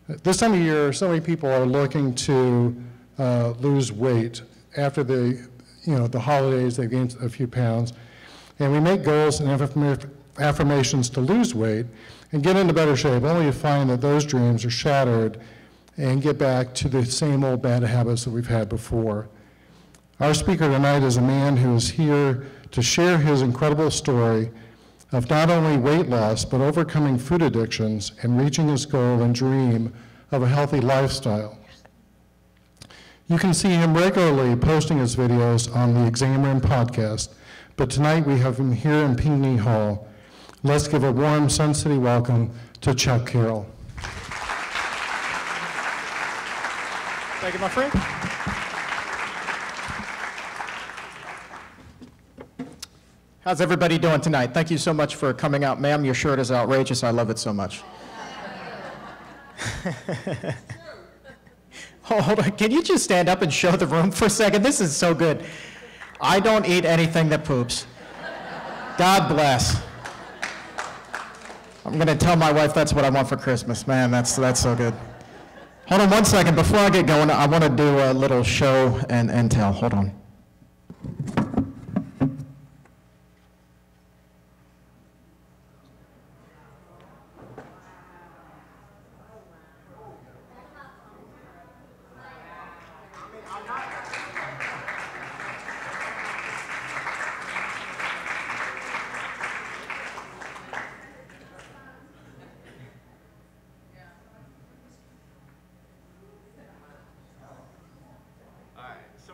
This time of year, so many people are looking to lose weight. After the holidays, they've gained a few pounds. And we make goals and affirmations to lose weight and get into better shape, only to find that those dreams are shattered and get back to the same old bad habits that we've had before. Our speaker tonight is a man who is here to share his incredible story of not only weight loss, but overcoming food addictions and reaching his goal and dream of a healthy lifestyle. You can see him regularly posting his videos on the Exam Room podcast, but tonight we have him here in Pinckney Hall. Let's give a warm Sun City welcome to Chuck Carroll. Thank you, my friend. How's everybody doing tonight? Thank you so much for coming out. Ma'am, your shirt is outrageous. I love it so much. Oh, hold on. Can you just stand up and show the room for a second? This is so good. I don't eat anything that poops. God bless. I'm going to tell my wife that's what I want for Christmas. Man, that's so good. Hold on one second. Before I get going, I want to do a little show and tell. Hold on.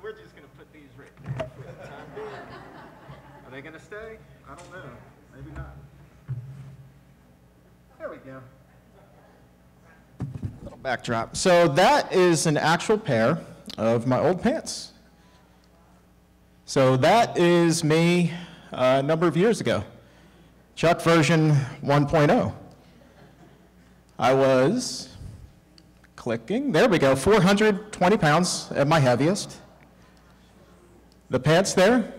We're just going to put these right there for the time being. Are they going to stay? I don't know. Maybe not. There we go. Little backdrop. So that is an actual pair of my old pants. So that is me a number of years ago. Chuck version 1.0. I was clicking. There we go. 420 pounds at my heaviest. The pants there,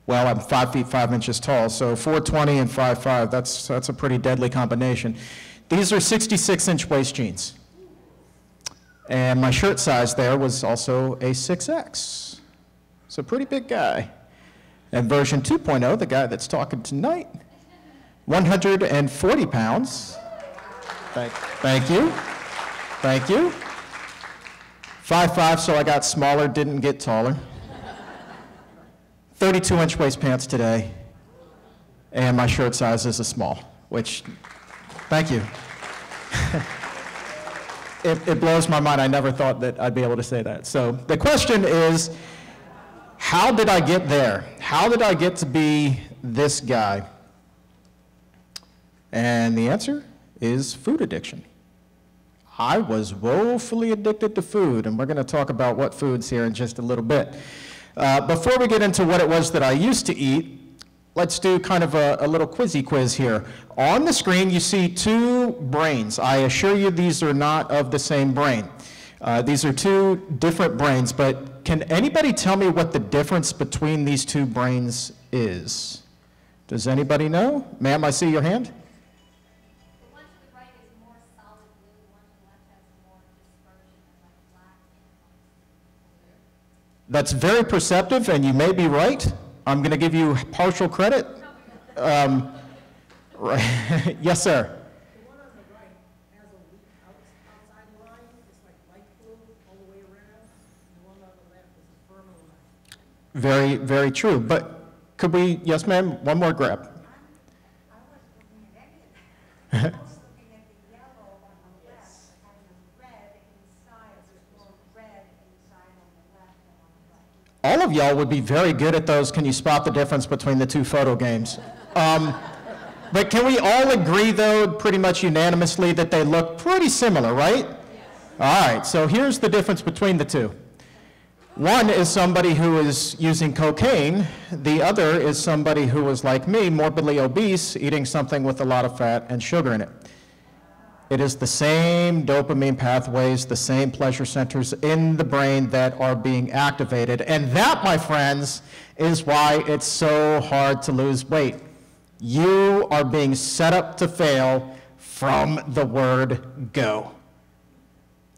well, I'm 5 feet 5 inches tall, so 420 and 5'5", that's a pretty deadly combination. These are 66-inch waist jeans. And my shirt size there was also a 6X. So pretty big guy. And version 2.0, the guy that's talking tonight, 140 pounds. Thank you. Thank you. 5'5", so I got smaller, didn't get taller. 32-inch waist pants today, and my shirt size is a small, which, thank you. It blows my mind. I never thought that I'd be able to say that. So the question is, how did I get there? How did I get to be this guy? And the answer is food addiction. I was woefully addicted to food, and we're going to talk about what foods here in just a little bit. Before we get into what it was that I used to eat, let's do kind of a little quizzy quiz here. On the screen, you see two brains. I assure you these are not of the same brain. These are two different brains, but can anybody tell me what the difference between these two brains is? Does anybody know? Ma'am, I see your hand. That's very perceptive, and you may be right. I'm going to give you partial credit. Right. Yes, sir. The one on the right has a outside line. It's like light blue all the way around. The one on the left is a firmer line. Very, very true. But could we, yes, ma'am, one more grab. I wasn't looking at any of that. I was looking at the yellow on the left and the red inside. There's more red inside on the left than on the right. All of y'all would be very good at those. Can you spot the difference between the two photo games? But can we all agree, though, pretty much unanimously, that they look pretty similar, right? Yes. All right, so here's the difference between the two. One is somebody who is using cocaine. The other is somebody who is like me, morbidly obese, eating something with a lot of fat and sugar in it. It is the same dopamine pathways, the same pleasure centers in the brain that are being activated. And that, my friends, is why it's so hard to lose weight. You are being set up to fail from the word go.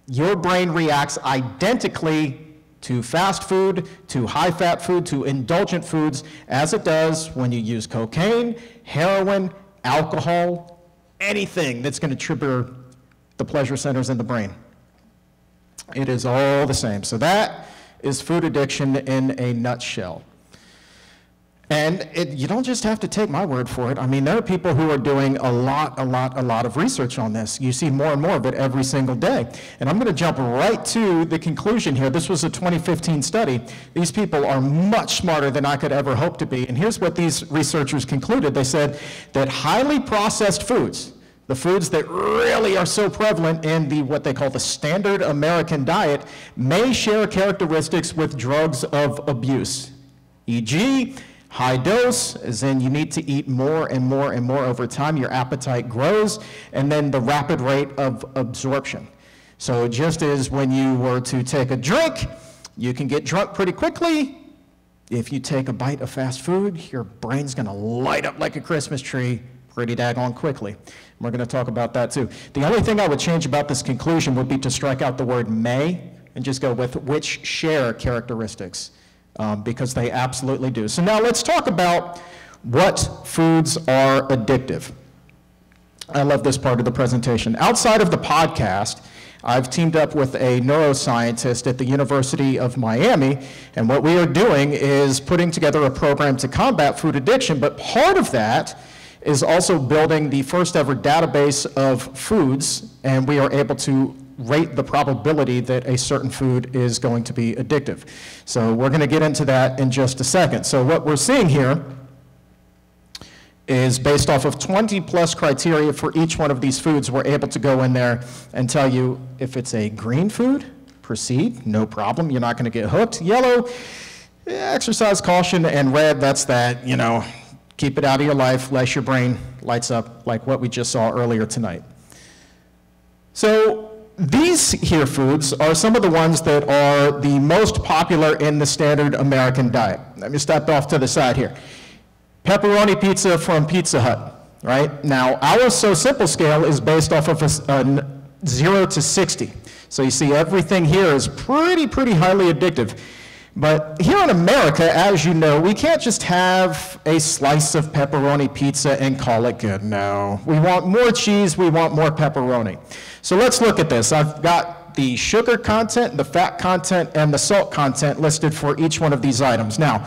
Your brain reacts identically to fast food, to high-fat food, to indulgent foods, as it does when you use cocaine, heroin, alcohol, anything that's going to trigger the pleasure centers in the brain. It is all the same. So that is food addiction in a nutshell. And you don't just have to take my word for it. I mean, there are people who are doing a lot of research on this. You see more and more of it every single day. And I'm going to jump right to the conclusion here. This was a 2015 study. These people are much smarter than I could ever hope to be. And here's what these researchers concluded. They said that highly processed foods, the foods that really are so prevalent in what they call the standard American diet, may share characteristics with drugs of abuse, e.g., high dose, as in you need to eat more and more and more over time, your appetite grows, and then the rapid rate of absorption. So just as when you were to take a drink, you can get drunk pretty quickly. If you take a bite of fast food, your brain's gonna light up like a Christmas tree pretty daggone quickly. We're gonna talk about that too. The only thing I would change about this conclusion would be to strike out the word may and just go with which share characteristics. Because they absolutely do. So now let's talk about what foods are addictive. I love this part of the presentation. Outside of the podcast, I've teamed up with a neuroscientist at the University of Miami, and what we are doing is putting together a program to combat food addiction, but part of that is also building the first ever database of foods, and we are able to rate the probability that a certain food is going to be addictive. So we're going to get into that in just a second. So what we're seeing here is based off of 20 plus criteria for each one of these foods. We're able to go in there and tell you if it's a green food, proceed, no problem, you're not going to get hooked. Yellow, exercise caution, and red, that's that, you know, keep it out of your life, lest your brain lights up like what we just saw earlier tonight. So these here foods are some of the ones that are the most popular in the standard American diet. Let me step off to the side here. Pepperoni pizza from Pizza Hut, right? Now, our So Simple scale is based off of a 0 to 60. So you see everything here is pretty highly addictive. But here in America, as you know, we can't just have a slice of pepperoni pizza and call it good. No, we want more cheese, we want more pepperoni. So let's look at this. I've got the sugar content, the fat content, and the salt content listed for each one of these items. Now,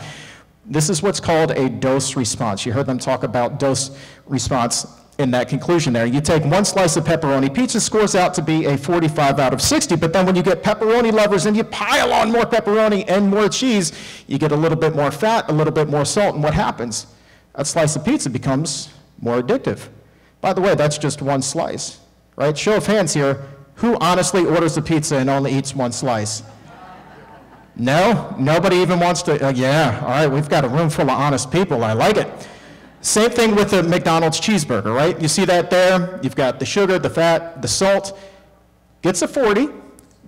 this is what's called a dose response. You heard them talk about dose response in that conclusion there. You take one slice of pepperoni pizza, scores out to be a 45 out of 60, but then when you get pepperoni lovers and you pile on more pepperoni and more cheese, you get a little bit more fat, a little bit more salt, and what happens? That slice of pizza becomes more addictive. By the way, that's just one slice, right? Show of hands here, who honestly orders a pizza and only eats one slice? No? Nobody even wants to, yeah, all right, we've got a room full of honest people, I like it. Same thing with the McDonald's cheeseburger, right? You see that there? You've got the sugar, the fat, the salt. Gets a 40,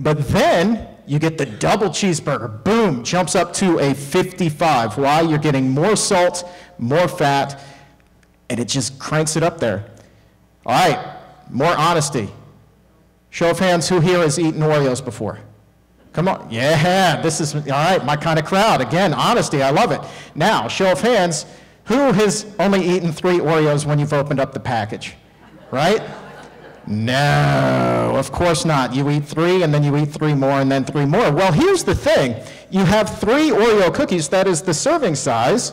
but then you get the double cheeseburger. Boom, jumps up to a 55. Why? You're getting more salt, more fat, and it just cranks it up there. All right, more honesty. Show of hands, who here has eaten Oreos before? Come on, yeah, this is, all right, my kind of crowd. Again, honesty, I love it. Now, show of hands, who has only eaten 3 Oreos when you've opened up the package, right? No, of course not. You eat 3, and then you eat 3 more, and then 3 more. Well, here's the thing. You have 3 Oreo cookies, that is the serving size,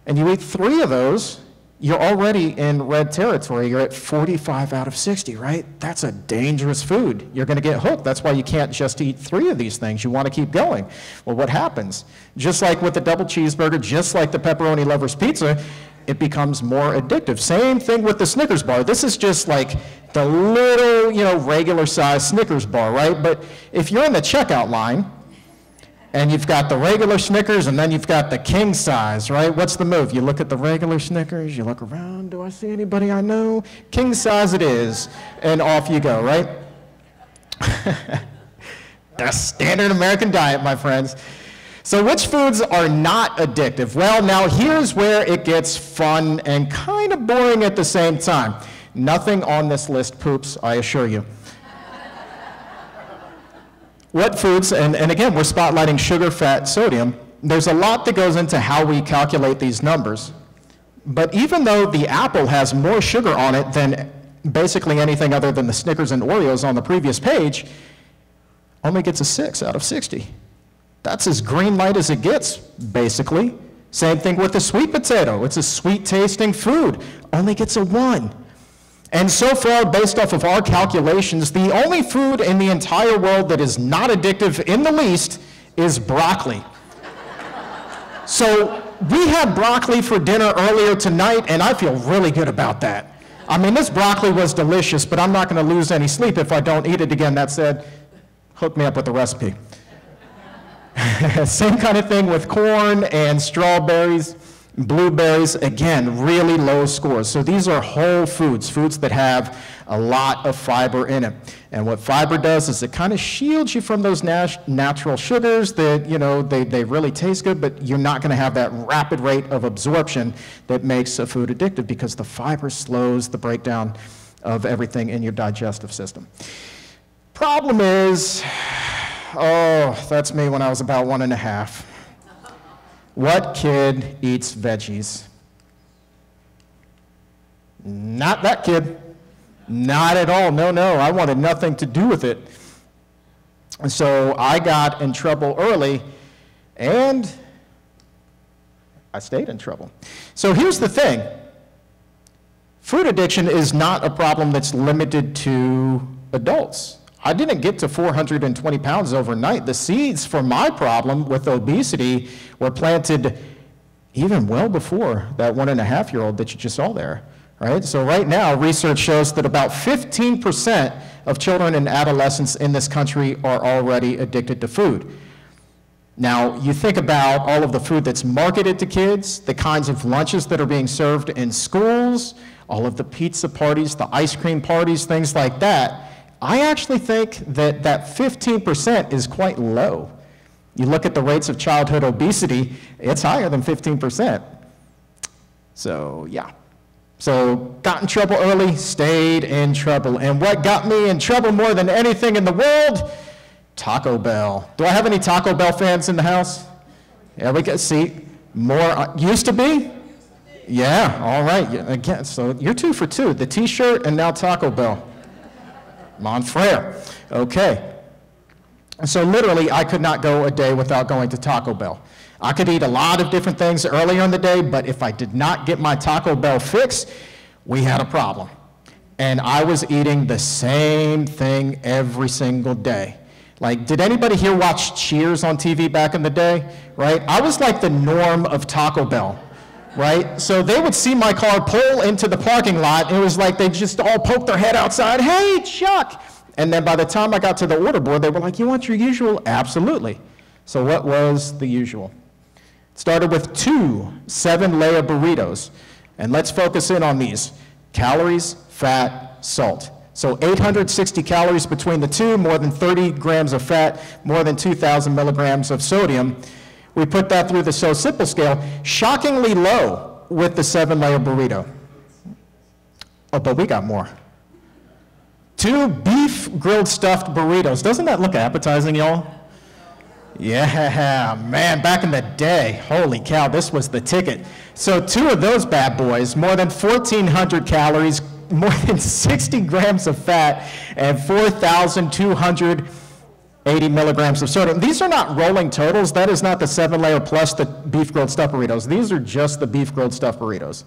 and you eat 3 of those, you're already in red territory. You're at 45 out of 60, right? That's a dangerous food. You're going to get hooked. That's why you can't just eat 3 of these things. You want to keep going. Well, what happens? Just like with the double cheeseburger, just like the pepperoni lovers pizza, it becomes more addictive. Same thing with the Snickers bar. This is just like the little, you know, regular size Snickers bar, right? But if you're in the checkout line, and you've got the regular Snickers, and then you've got the king size, right? What's the move? You look at the regular Snickers, you look around, do I see anybody I know? King size it is, and off you go, right? The standard American diet, my friends. So which foods are not addictive? Well, now here's where it gets fun and kind of boring at the same time. Nothing on this list poops, I assure you. What foods, and again, we're spotlighting sugar, fat, sodium. There's a lot that goes into how we calculate these numbers. But even though the apple has more sugar on it than basically anything other than the Snickers and Oreos on the previous page, only gets a 6 out of 60. That's as green light as it gets, basically. Same thing with the sweet potato. It's a sweet-tasting food, only gets a 1. And so far, based off of our calculations, the only food in the entire world that is not addictive in the least is broccoli. So we had broccoli for dinner earlier tonight, and I feel really good about that. I mean, this broccoli was delicious, but I'm not going to lose any sleep if I don't eat it again. That said, hook me up with the recipe. Same kind of thing with corn and strawberries, blueberries. Again, really low scores. So these are whole foods, foods that have a lot of fiber in it. And what fiber does is it kind of shields you from those natural sugars that, you know, they really taste good, but you're not going to have that rapid rate of absorption that makes a food addictive, because the fiber slows the breakdown of everything in your digestive system. Problem is, oh, that's me when I was about 1.5. What kid eats veggies? Not that kid. Not at all. No, no. I wanted nothing to do with it. And so I got in trouble early, and I stayed in trouble. So here's the thing. Food addiction is not a problem that's limited to adults. I didn't get to 420 pounds overnight. The seeds for my problem with obesity were planted even well before that 1.5-year-old that you just saw there, right? So right now, research shows that about 15% of children and adolescents in this country are already addicted to food. Now, you think about all of the food that's marketed to kids, the kinds of lunches that are being served in schools, all of the pizza parties, the ice cream parties, things like that. I actually think that that 15% is quite low. You look at the rates of childhood obesity, it's higher than 15%. So, yeah. So, got in trouble early, stayed in trouble. And what got me in trouble more than anything in the world? Taco Bell. Do I have any Taco Bell fans in the house? Yeah, we can see more. Used to be? Yeah, all right. Yeah, again, so you're 2 for 2. The T-shirt and now Taco Bell. Monfrere. Okay. So literally, I could not go a day without going to Taco Bell. I could eat a lot of different things earlier in the day, but if I did not get my Taco Bell fix, we had a problem. And I was eating the same thing every single day. Like, did anybody here watch Cheers on TV back in the day? Right? I was like the norm of Taco Bell. Right? So they would see my car pull into the parking lot, and it was like they just all poked their head outside, "Hey, Chuck!" And then by the time I got to the order board, they were like, "You want your usual?" Absolutely. So what was the usual? It started with 2 7-layer burritos. And let's focus in on these. Calories, fat, salt. So 860 calories between the two, more than 30 grams of fat, more than 2,000 milligrams of sodium. We put that through the So Simple scale, shockingly low with the 7-layer burrito. Oh, but we got more. 2 beef grilled stuffed burritos. Doesn't that look appetizing, y'all? Yeah, man, back in the day, holy cow, this was the ticket. So 2 of those bad boys, more than 1,400 calories, more than 60 grams of fat, and 4,280 milligrams of sodium. These are not rolling totals. That is not the 7-layer plus the beef grilled stuffed burritos. These are just the beef grilled stuffed burritos.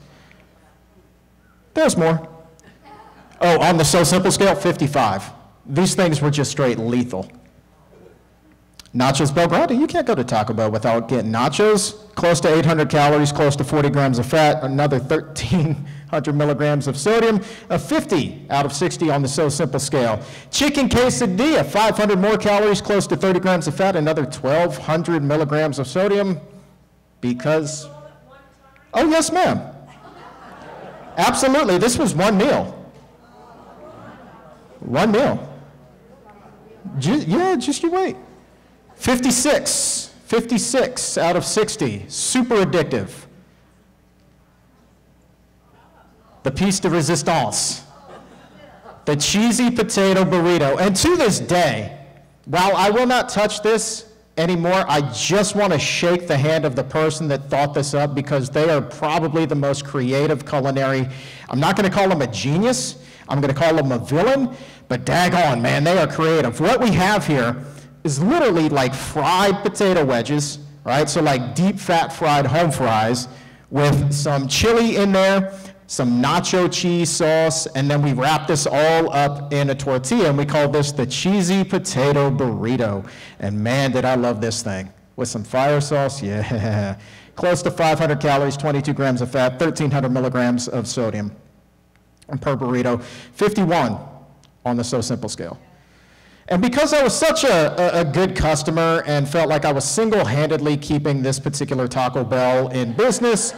There's more. Oh, on the So Simple scale, 55. These things were just straight lethal. Nachos Bel Grande, you can't go to Taco Bell without getting nachos. Close to 800 calories, close to 40 grams of fat, another 1,300 milligrams of sodium, a 50 out of 60 on the So Simple scale. Chicken quesadilla, 500 more calories, close to 30 grams of fat, another 1,200 milligrams of sodium, because, oh yes ma'am. Absolutely, this was one meal. One meal. Yeah, just you wait. 56 out of 60, super addictive. The piece de resistance, The cheesy potato burrito. And to this day, while I will not touch this anymore, I just want to shake the hand of the person that thought this up, because they are probably the most creative culinary. I'm not going to call them a genius. I'm going to call them a villain, but daggone, man, they are creative. What we have here is literally like fried potato wedges, right? So like deep fat fried home fries with some chili in there, some nacho cheese sauce, and then we wrap this all up in a tortilla, and we call this the cheesy potato burrito. And man, did I love this thing. With some fire sauce, yeah. Close to 500 calories, 22 grams of fat, 1,300 milligrams of sodium per burrito, 51 on the So Simple scale. And because I was such a good customer and felt like I was single-handedly keeping this particular Taco Bell in business,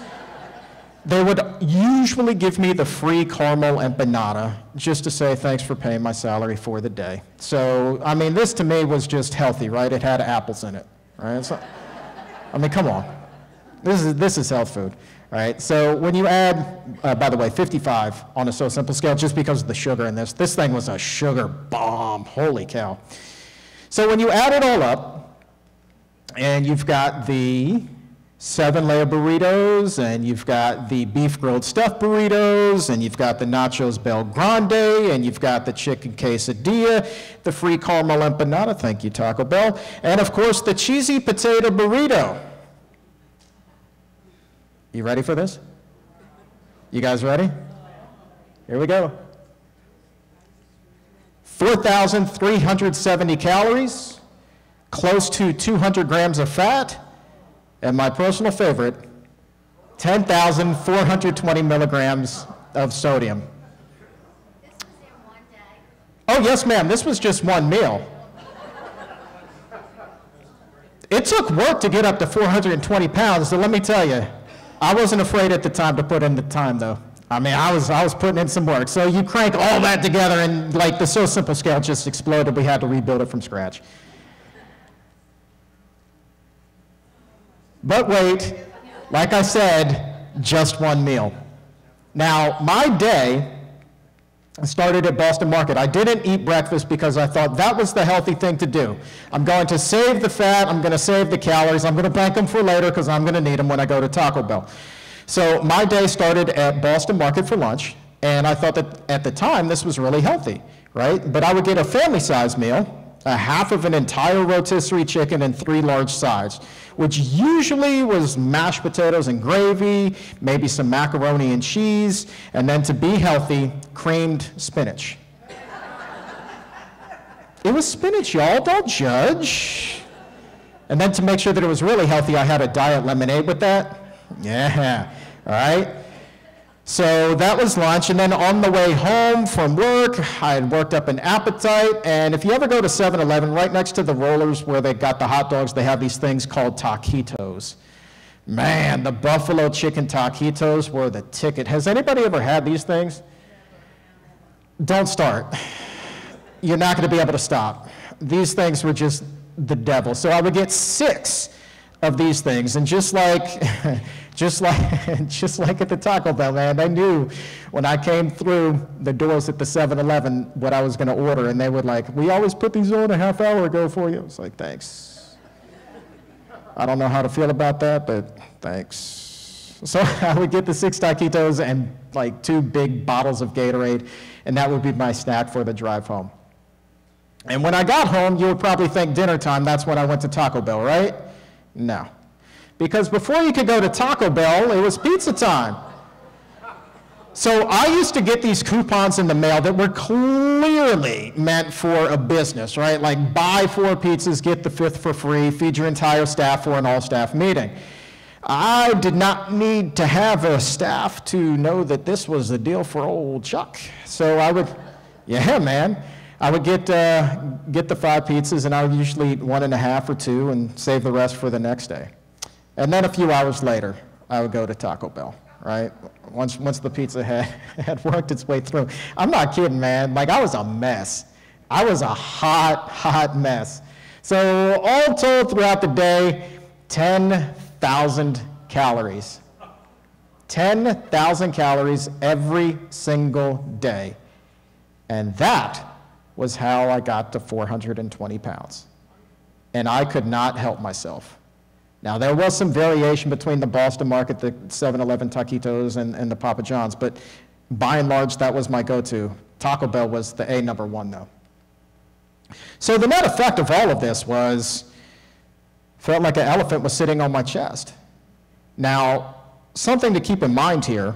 they would usually give me the free caramel empanada just to say thanks for paying my salary for the day. So, I mean, this to me was just healthy, right? It had apples in it, right? So, I mean, come on. This is health food, right? So when you add, by the way, 55 on a So Simple scale, just because of the sugar in this thing was a sugar bomb, holy cow. So when you add it all up, and you've got the 7-layer burritos, and you've got the beef grilled stuffed burritos, and you've got the nachos Bel Grande, and you've got the chicken quesadilla, the free caramel empanada, thank you Taco Bell, and of course the cheesy potato burrito. You ready for this? You guys ready? Here we go. 4,370 calories, close to 200 grams of fat, and my personal favorite, 10,420 milligrams of sodium. This was in one day. Oh, yes, ma'am. This was just one meal. It took work to get up to 420 pounds, so let me tell you, I wasn't afraid at the time to put in the time, though. I mean, I was putting in some work. So you crank all that together, and like the So Simple scale just exploded. We had to rebuild it from scratch. But wait, like I said, just one meal. Now, my day started at Boston Market. I didn't eat breakfast because I thought that was the healthy thing to do. I'm going to save the fat, I'm going to save the calories, I'm going to bank them for later because I'm going to need them when I go to Taco Bell. So my day started at Boston Market for lunch, and I thought that at the time this was really healthy, right? But I would get a family-sized meal, a half of an entire rotisserie chicken and 3 large sides, which usually was mashed potatoes and gravy, maybe some macaroni and cheese, and then to be healthy, creamed spinach. It was spinach, y'all, don't judge. And then to make sure that it was really healthy, I had a diet lemonade with that. Yeah, all right. So that was lunch, and then on the way home from work, I had worked up an appetite, and if you ever go to 7-Eleven, right next to the rollers where they got the hot dogs, they have these things called taquitos. Man, the buffalo chicken taquitos were the ticket. Has anybody ever had these things? Don't start. You're not going to be able to stop. These things were just the devil. So I would get 6 of these things, and just like at the Taco Bell, man, they knew when I came through the doors at the 7-Eleven what I was going to order, and they would like, we always put these on a half hour ago for you. I was like, thanks. I don't know how to feel about that, but thanks. So I would get the 6 taquitos and like 2 big bottles of Gatorade, and that would be my snack for the drive home. And when I got home, you would probably think dinner time, that's when I went to Taco Bell, right? No. Because before you could go to Taco Bell, it was pizza time. So I used to get these coupons in the mail that were clearly meant for a business, right? Like buy 4 pizzas, get the 5th for free, feed your entire staff for an all-staff meeting. I did not need to have a staff to know that this was a deal for old Chuck. So I would, yeah, man. I would get the 5 pizzas, and I would usually eat 1.5 or 2 and save the rest for the next day. And then a few hours later, I would go to Taco Bell, right? Once the pizza had worked its way through. I'm not kidding, man. Like, I was a mess. I was a hot mess. So all told throughout the day, 10,000 calories. 10,000 calories every single day. And that was how I got to 420 pounds. And I could not help myself. Now, there was some variation between the Boston Market, the 7-Eleven taquitos, and the Papa John's, but by and large, that was my go-to. Taco Bell was the number one, though. So the net effect of all of this was, felt like an elephant was sitting on my chest. Now, something to keep in mind here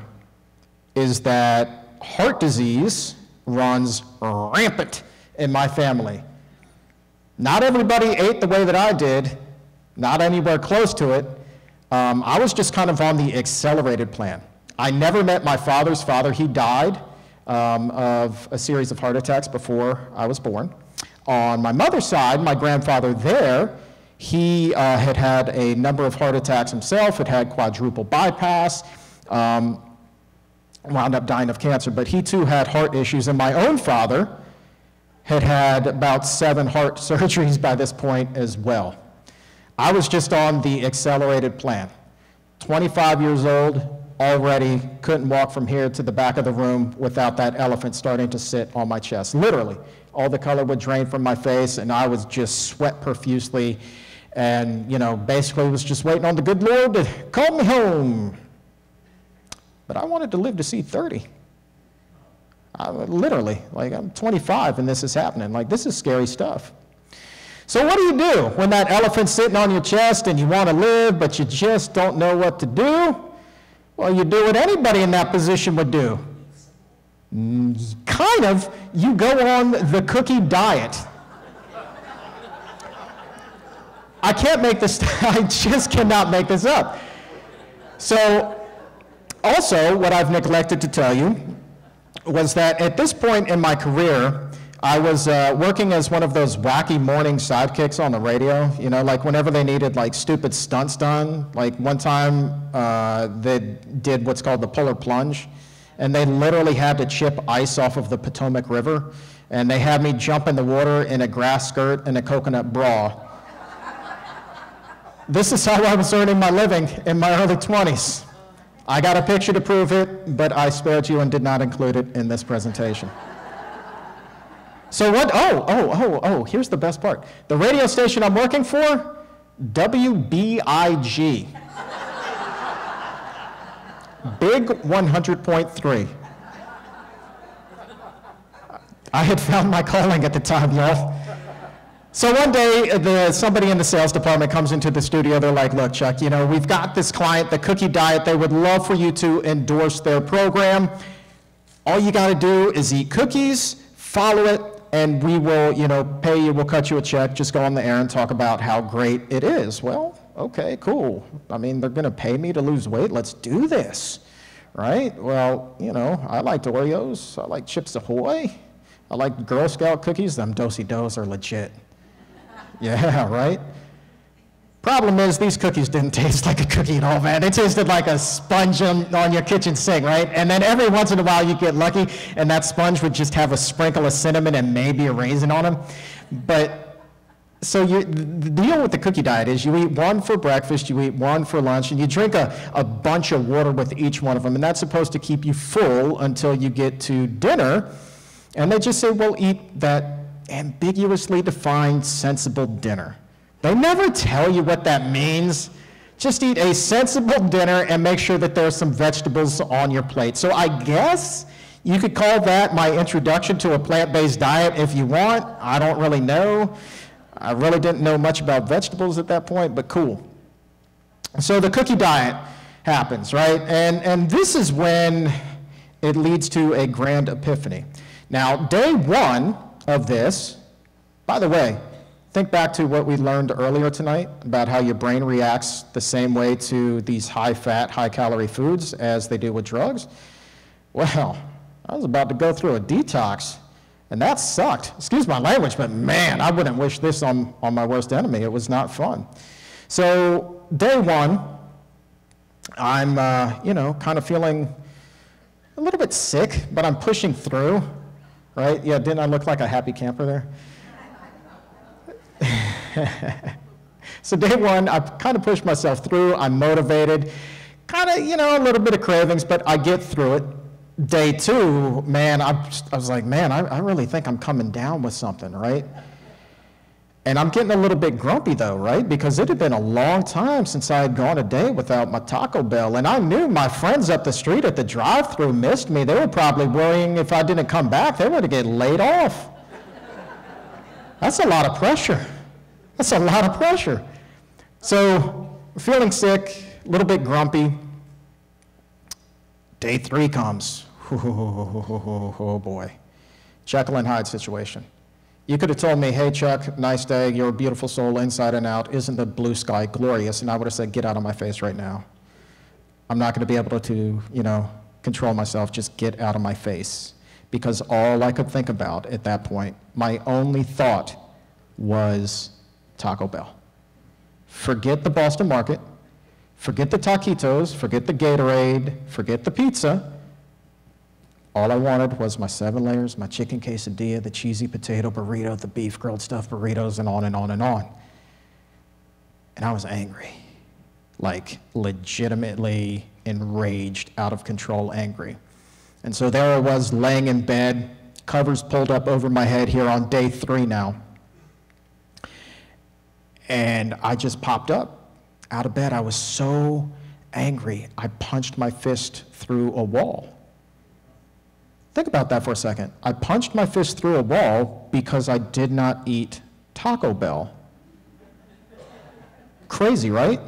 is that heart disease runs rampant in my family. Not everybody ate the way that I did, not anywhere close to it. I was just kind of on the accelerated plan. I never met my father's father. He died of a series of heart attacks before I was born. On my mother's side, my grandfather there, he had had a number of heart attacks himself, had had quadruple bypass, wound up dying of cancer, but he too had heart issues. And my own father had had about 7 heart surgeries by this point as well. I was just on the accelerated plan. 25 years old, already couldn't walk from here to the back of the room without that elephant starting to sit on my chest. Literally, all the color would drain from my face, and I would just sweat profusely, and basically was just waiting on the good Lord to call me home. But I wanted to live to see 30. Literally, like I'm 25 and this is happening. Like, this is scary stuff. So what do you do when that elephant's sitting on your chest and you want to live, but you just don't know what to do? Well, you do what anybody in that position would do. Kind of, you go on the cookie diet. I can't make this, I just cannot make this up. So, also, what I've neglected to tell you was that at this point in my career, I was working as one of those wacky morning sidekicks on the radio, like whenever they needed like stupid stunts done. Like one time they did what's called the polar plunge, and they literally had to chip ice off of the Potomac River, and they had me jump in the water in a grass skirt and a coconut bra. This is how I was earning my living in my early 20s. I got a picture to prove it, but I spared you and did not include it in this presentation. So what, here's the best part. The radio station I'm working for, WBIG. Big 100.3. I had found my calling at the time, y'all. So one day, somebody in the sales department comes into the studio. They're like, look, Chuck, we've got this client, the Cookie Diet. They would love for you to endorse their program. All you got to do is eat cookies, follow it, and we will, pay you, we'll cut you a check, just go on the air and talk about how great it is. Well, okay, cool. I mean, they're going to pay me to lose weight. Let's do this, right? Well, I liked Oreos. I like Chips Ahoy. I like Girl Scout cookies. Them Do-si-dos are legit. Yeah, right? Problem is, these cookies didn't taste like a cookie at all, man. They tasted like a sponge on your kitchen sink, right? And then every once in a while you get lucky, and that sponge would just have a sprinkle of cinnamon and maybe a raisin on them. But, so the deal with the Cookie Diet is you eat one for breakfast, you eat one for lunch, and you drink a bunch of water with each one of them, and that's supposed to keep you full until you get to dinner. And they just say, well, eat that ambiguously defined, sensible dinner. They never tell you what that means. Just eat a sensible dinner and make sure that there's some vegetables on your plate. So I guess you could call that my introduction to a plant-based diet if you want. I don't really know. I really didn't know much about vegetables at that point, but cool. So the Cookie Diet happens, right? And this is when it leads to a grand epiphany. Now, day one of this, by the way, think back to what we learned earlier tonight about how your brain reacts the same way to these high-fat, high-calorie foods as they do with drugs. Well, I was about to go through a detox, and that sucked. Excuse my language, but man, I wouldn't wish this on my worst enemy. It was not fun. So day one, I'm, kind of feeling a little bit sick, but I'm pushing through. Right? Yeah, didn't I look like a happy camper there? So day one, I kind of pushed myself through. I'm motivated, kind of, a little bit of cravings, but I get through it. Day 2, man, I was like, man, I really think I'm coming down with something, right? And I'm getting a little bit grumpy though, right? Because it had been a long time since I had gone a day without my Taco Bell. And I knew my friends up the street at the drive-thru missed me. They were probably worrying if I didn't come back, they were going to get laid off. That's a lot of pressure. That's a lot of pressure. So, feeling sick, a little bit grumpy. Day 3 comes. Oh boy. Jekyll and Hyde situation. You could have told me, hey Chuck, nice day, you're a beautiful soul inside and out, isn't the blue sky glorious? And I would have said, get out of my face right now. I'm not going to be able to, control myself, just get out of my face. Because all I could think about at that point, my only thought was Taco Bell. Forget the Boston Market, forget the taquitos, forget the Gatorade, forget the pizza. All I wanted was my 7 layers, my chicken quesadilla, the cheesy potato burrito, the beef grilled stuffed burritos, and on and on and on. And I was angry, like legitimately enraged, out of control angry. And so there I was laying in bed, covers pulled up over my head here on day 3 now. And I just popped up out of bed. I was so angry, I punched my fist through a wall. Think about that for a second. I punched my fist through a wall because I did not eat Taco Bell. Crazy, right?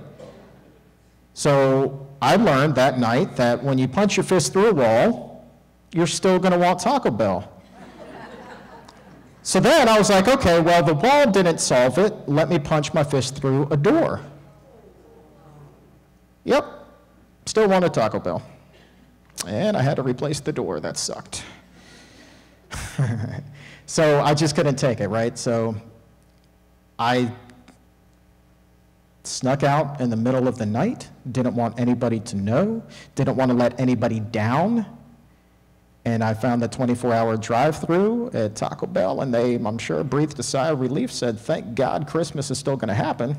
So I learned that night that when you punch your fist through a wall, you're still going to want Taco Bell. So then I was like, okay, well, the wall didn't solve it. Let me punch my fist through a door. Yep, still wanted Taco Bell. And I had to replace the door. That sucked. So I just couldn't take it, right? So I snuck out in the middle of the night, didn't want anybody to know, didn't want to let anybody down. And I found the 24-hour drive-thru at Taco Bell, and they, I'm sure, breathed a sigh of relief, said, thank God Christmas is still going to happen.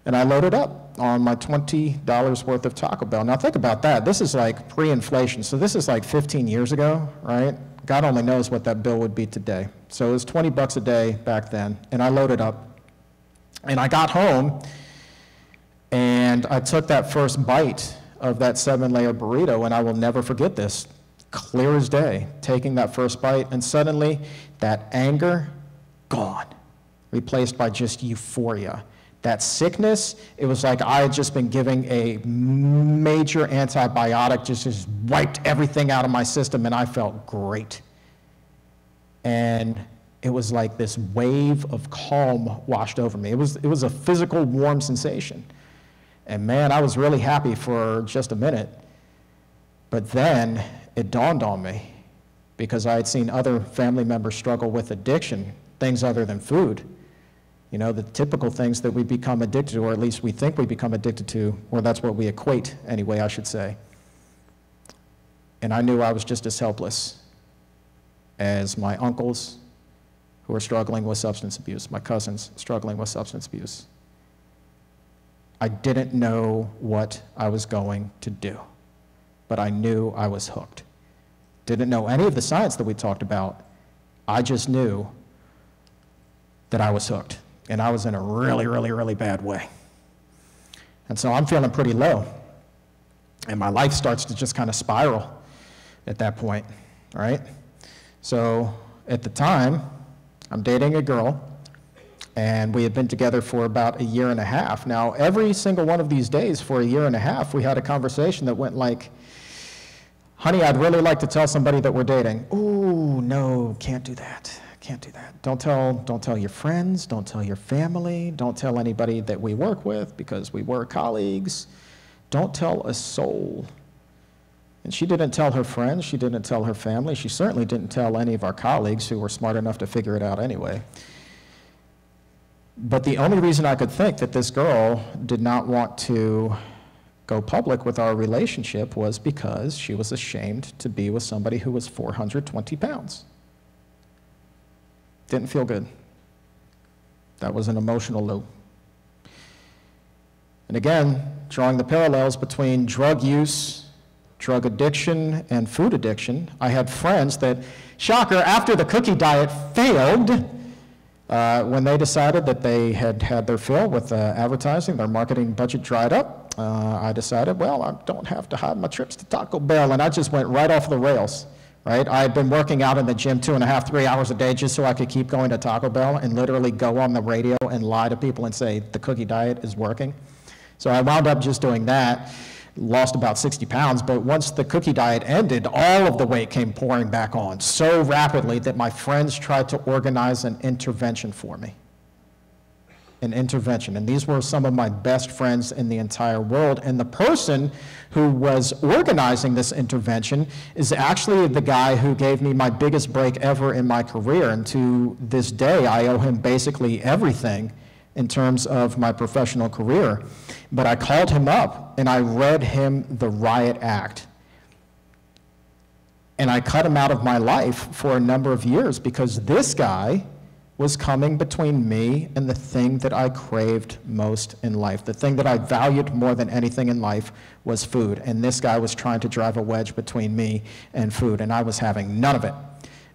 And I loaded up on my $20 worth of Taco Bell. Now think about that. This is like pre-inflation. So this is like 15 years ago, right? God only knows what that bill would be today. So it was 20 bucks a day back then. And I loaded up. And I got home, and I took that first bite of that 7-layer burrito, and I will never forget this. Clear as day, taking that first bite, and suddenly that anger, gone, replaced by just euphoria. That sickness, it was like I had just been giving a major antibiotic, just wiped everything out of my system, and I felt great. And it was like this wave of calm washed over me. It was a physical warm sensation. And man, I was really happy for just a minute. But then it dawned on me, because I had seen other family members struggle with addiction, things other than food. You know, the typical things that we become addicted to, or at least we think we become addicted to, or that's what we equate anyway, I should say. And I knew I was just as helpless as my uncles who were struggling with substance abuse, my cousins struggling with substance abuse. I didn't know what I was going to do, but I knew I was hooked. Didn't know any of the science that we talked about. I just knew that I was hooked. And I was in a really, really, really bad way. And so I'm feeling pretty low. And my life starts to just kind of spiral at that point, all right? So at the time, I'm dating a girl, and we had been together for about 1.5 years. Now, every single one of these days for 1.5 years, we had a conversation that went like, honey, I'd really like to tell somebody that we're dating. Ooh, no, can't do that. Can't do that. Don't tell your friends, don't tell your family, don't tell anybody that we work with because we were colleagues. Don't tell a soul. And she didn't tell her friends, she didn't tell her family, she certainly didn't tell any of our colleagues who were smart enough to figure it out anyway. But the only reason I could think that this girl did not want to go public with our relationship was because she was ashamed to be with somebody who was 420 pounds. Didn't feel good. That was an emotional low. And again, drawing the parallels between drug use, drug addiction and food addiction. I had friends that, shocker, after the cookie diet failed, when they decided that they had had their fill with advertising, their marketing budget dried up, I decided, well, I don't have to hide my trips to Taco Bell, and I just went right off the rails, right? I had been working out in the gym 2.5, 3 hours a day just so I could keep going to Taco Bell and literally go on the radio and lie to people and say the cookie diet is working. So I wound up just doing that, lost about 60 pounds, but once the cookie diet ended, all of the weight came pouring back on so rapidly that my friends tried to organize an intervention for me. An intervention, and these were some of my best friends in the entire world, and the person who was organizing this intervention is actually the guy who gave me my biggest break ever in my career, and to this day I owe him basically everything in terms of my professional career. But I called him up and I read him the riot act, and I cut him out of my life for a number of years because this guy was coming between me and the thing that I craved most in life. The thing that I valued more than anything in life was food. And this guy was trying to drive a wedge between me and food, and I was having none of it.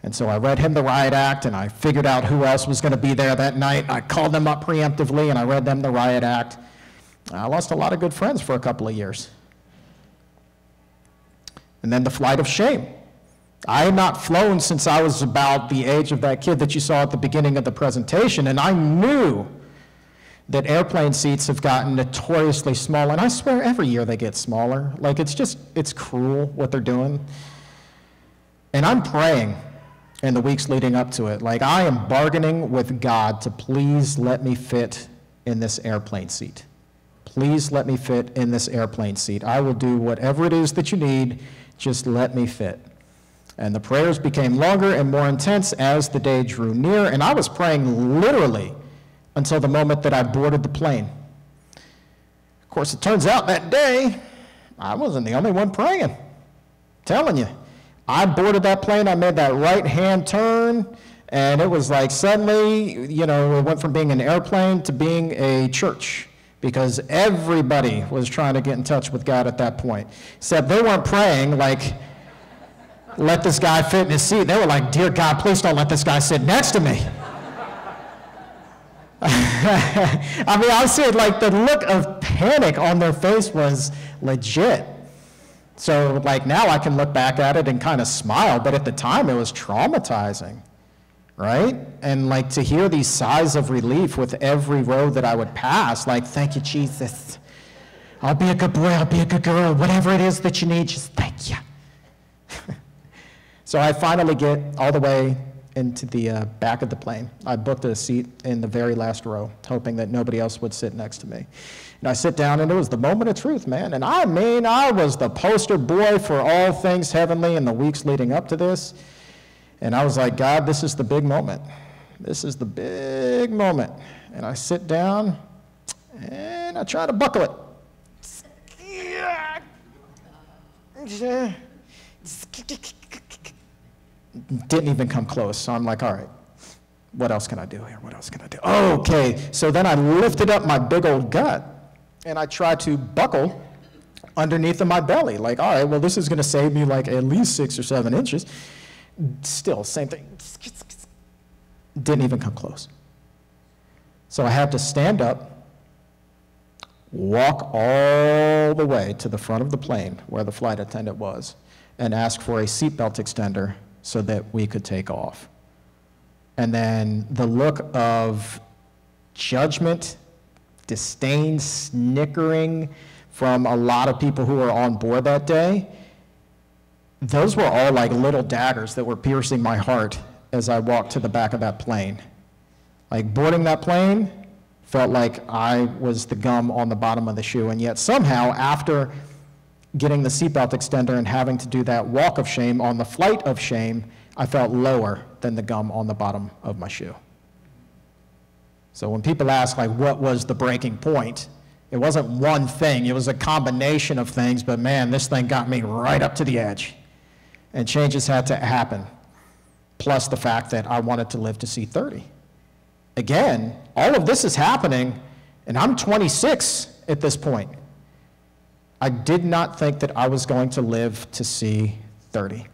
And so I read him the riot act, and I figured out who else was going to be there that night. I called them up preemptively, and I read them the riot act. I lost a lot of good friends for a couple of years. And then the flight of shame. I had not flown since I was about the age of that kid that you saw at the beginning of the presentation, and I knew that airplane seats have gotten notoriously small, and I swear every year they get smaller. Like, it's cruel what they're doing. And I'm praying in the weeks leading up to it. Like, I am bargaining with God to please let me fit in this airplane seat. Please let me fit in this airplane seat. I will do whatever it is that you need, just let me fit. And the prayers became longer and more intense as the day drew near, and I was praying literally until the moment that I boarded the plane. Of course, it turns out that day, I wasn't the only one praying. I'm telling you. I boarded that plane, I made that right-hand turn, and it was like suddenly, you know, it went from being an airplane to being a church, because everybody was trying to get in touch with God at that point. Except they weren't praying like, let this guy fit in his seat. They were like, dear God, please don't let this guy sit next to me. I mean, I see it, like, the look of panic on their face was legit. So, like, now I can look back at it and kind of smile, but at the time it was traumatizing, right? And, like, to hear these sighs of relief with every road that I would pass, like, thank you, Jesus. I'll be a good boy, I'll be a good girl, whatever it is that you need, just thank you. So I finally get all the way into the back of the plane. I booked a seat in the very last row, hoping that nobody else would sit next to me. And I sit down, and it was the moment of truth, man. And I mean, I was the poster boy for all things heavenly in the weeks leading up to this. And I was like, God, this is the big moment. This is the big moment. And I sit down, and I try to buckle it. Didn't even come close. So I'm like, all right, what else can I do here? What else can I do? Okay, so then I lifted up my big old gut, and I tried to buckle underneath of my belly. Like, all right, well, this is going to save me like at least 6 or 7 inches. Still, same thing. Didn't even come close. So I had to stand up, walk all the way to the front of the plane where the flight attendant was, and ask for a seatbelt extender so that we could take off. And then the look of judgment, disdain, snickering from a lot of people who were on board that day, those were all like little daggers that were piercing my heart as I walked to the back of that plane. Like, boarding that plane felt like I was the gum on the bottom of the shoe, and yet somehow after getting the seatbelt extender and having to do that walk of shame on the flight of shame, I felt lower than the gum on the bottom of my shoe. So when people ask, like, what was the breaking point, it wasn't one thing, it was a combination of things, but man, this thing got me right up to the edge. And changes had to happen, plus the fact that I wanted to live to see 30. Again, all of this is happening, and I'm 26 at this point. I did not think that I was going to live to see 30.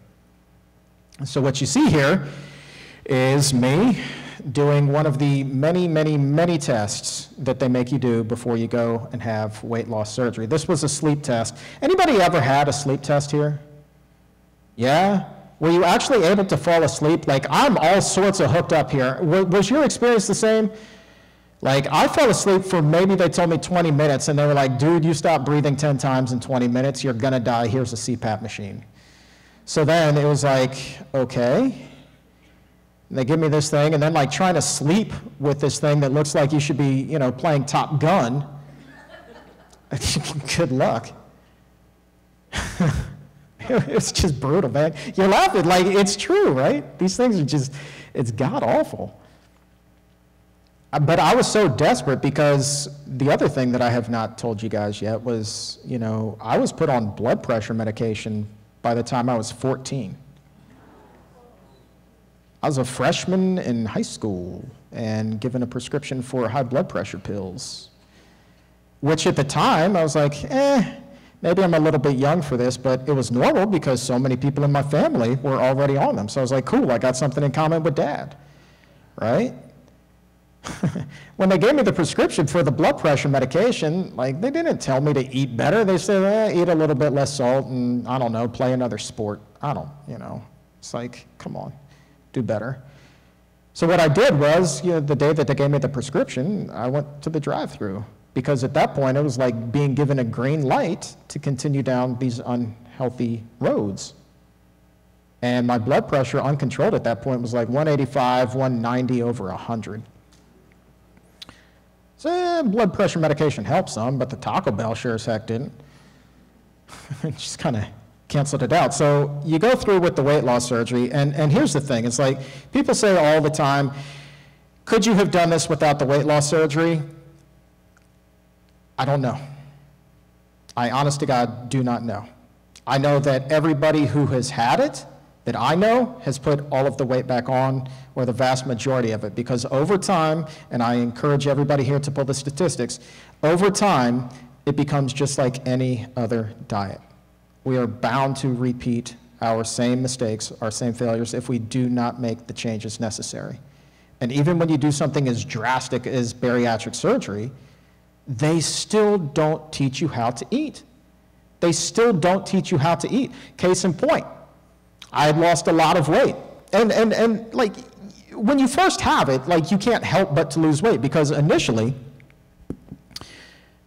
So what you see here is me doing one of the many, many, many tests that they make you do before you go and have weight loss surgery. This was a sleep test. Anybody ever had a sleep test here? Yeah? Were you actually able to fall asleep? Like, I'm all sorts of hooked up here. Was your experience the same? Like, I fell asleep for maybe they told me 20 minutes, and they were like, dude, you stop breathing 10 times in 20 minutes, you're gonna die, here's a CPAP machine. So then it was like, okay. And they give me this thing, and then like trying to sleep with this thing that looks like you should be, you know, playing Top Gun. Good luck. It's just brutal, man. You're laughing, like it's true, right? These things are just, it's god awful. But I was so desperate because the other thing that I have not told you guys yet was, you know, I was put on blood pressure medication by the time I was 14. I was a freshman in high school and given a prescription for high blood pressure pills, which at the time I was like, maybe I'm a little bit young for this, but it was normal because so many people in my family were already on them. So I was like, cool, I got something in common with Dad, right? When they gave me the prescription for the blood pressure medication, like they didn't tell me to eat better. They said, eat a little bit less salt and, I don't know, play another sport. I don't, you know, it's like, come on, do better. So what I did was, you know, the day that they gave me the prescription, I went to the drive-thru because at that point it was like being given a green light to continue down these unhealthy roads. And my blood pressure uncontrolled at that point was like 185, 190 over 100. So blood pressure medication helped some, but the Taco Bell sure as heck didn't. Just kind of canceled it out. So you go through with the weight loss surgery, and here's the thing. It's like people say all the time, could you have done this without the weight loss surgery? I don't know. I honest to God do not know. I know that everybody who has had it that I know has put all of the weight back on, or the vast majority of it, because over time, and I encourage everybody here to pull the statistics, over time, it becomes just like any other diet. We are bound to repeat our same mistakes, our same failures, if we do not make the changes necessary. And even when you do something as drastic as bariatric surgery, they still don't teach you how to eat. They still don't teach you how to eat. Case in point, I had lost a lot of weight. And like, when you first have it, like, you can't help but to lose weight because initially,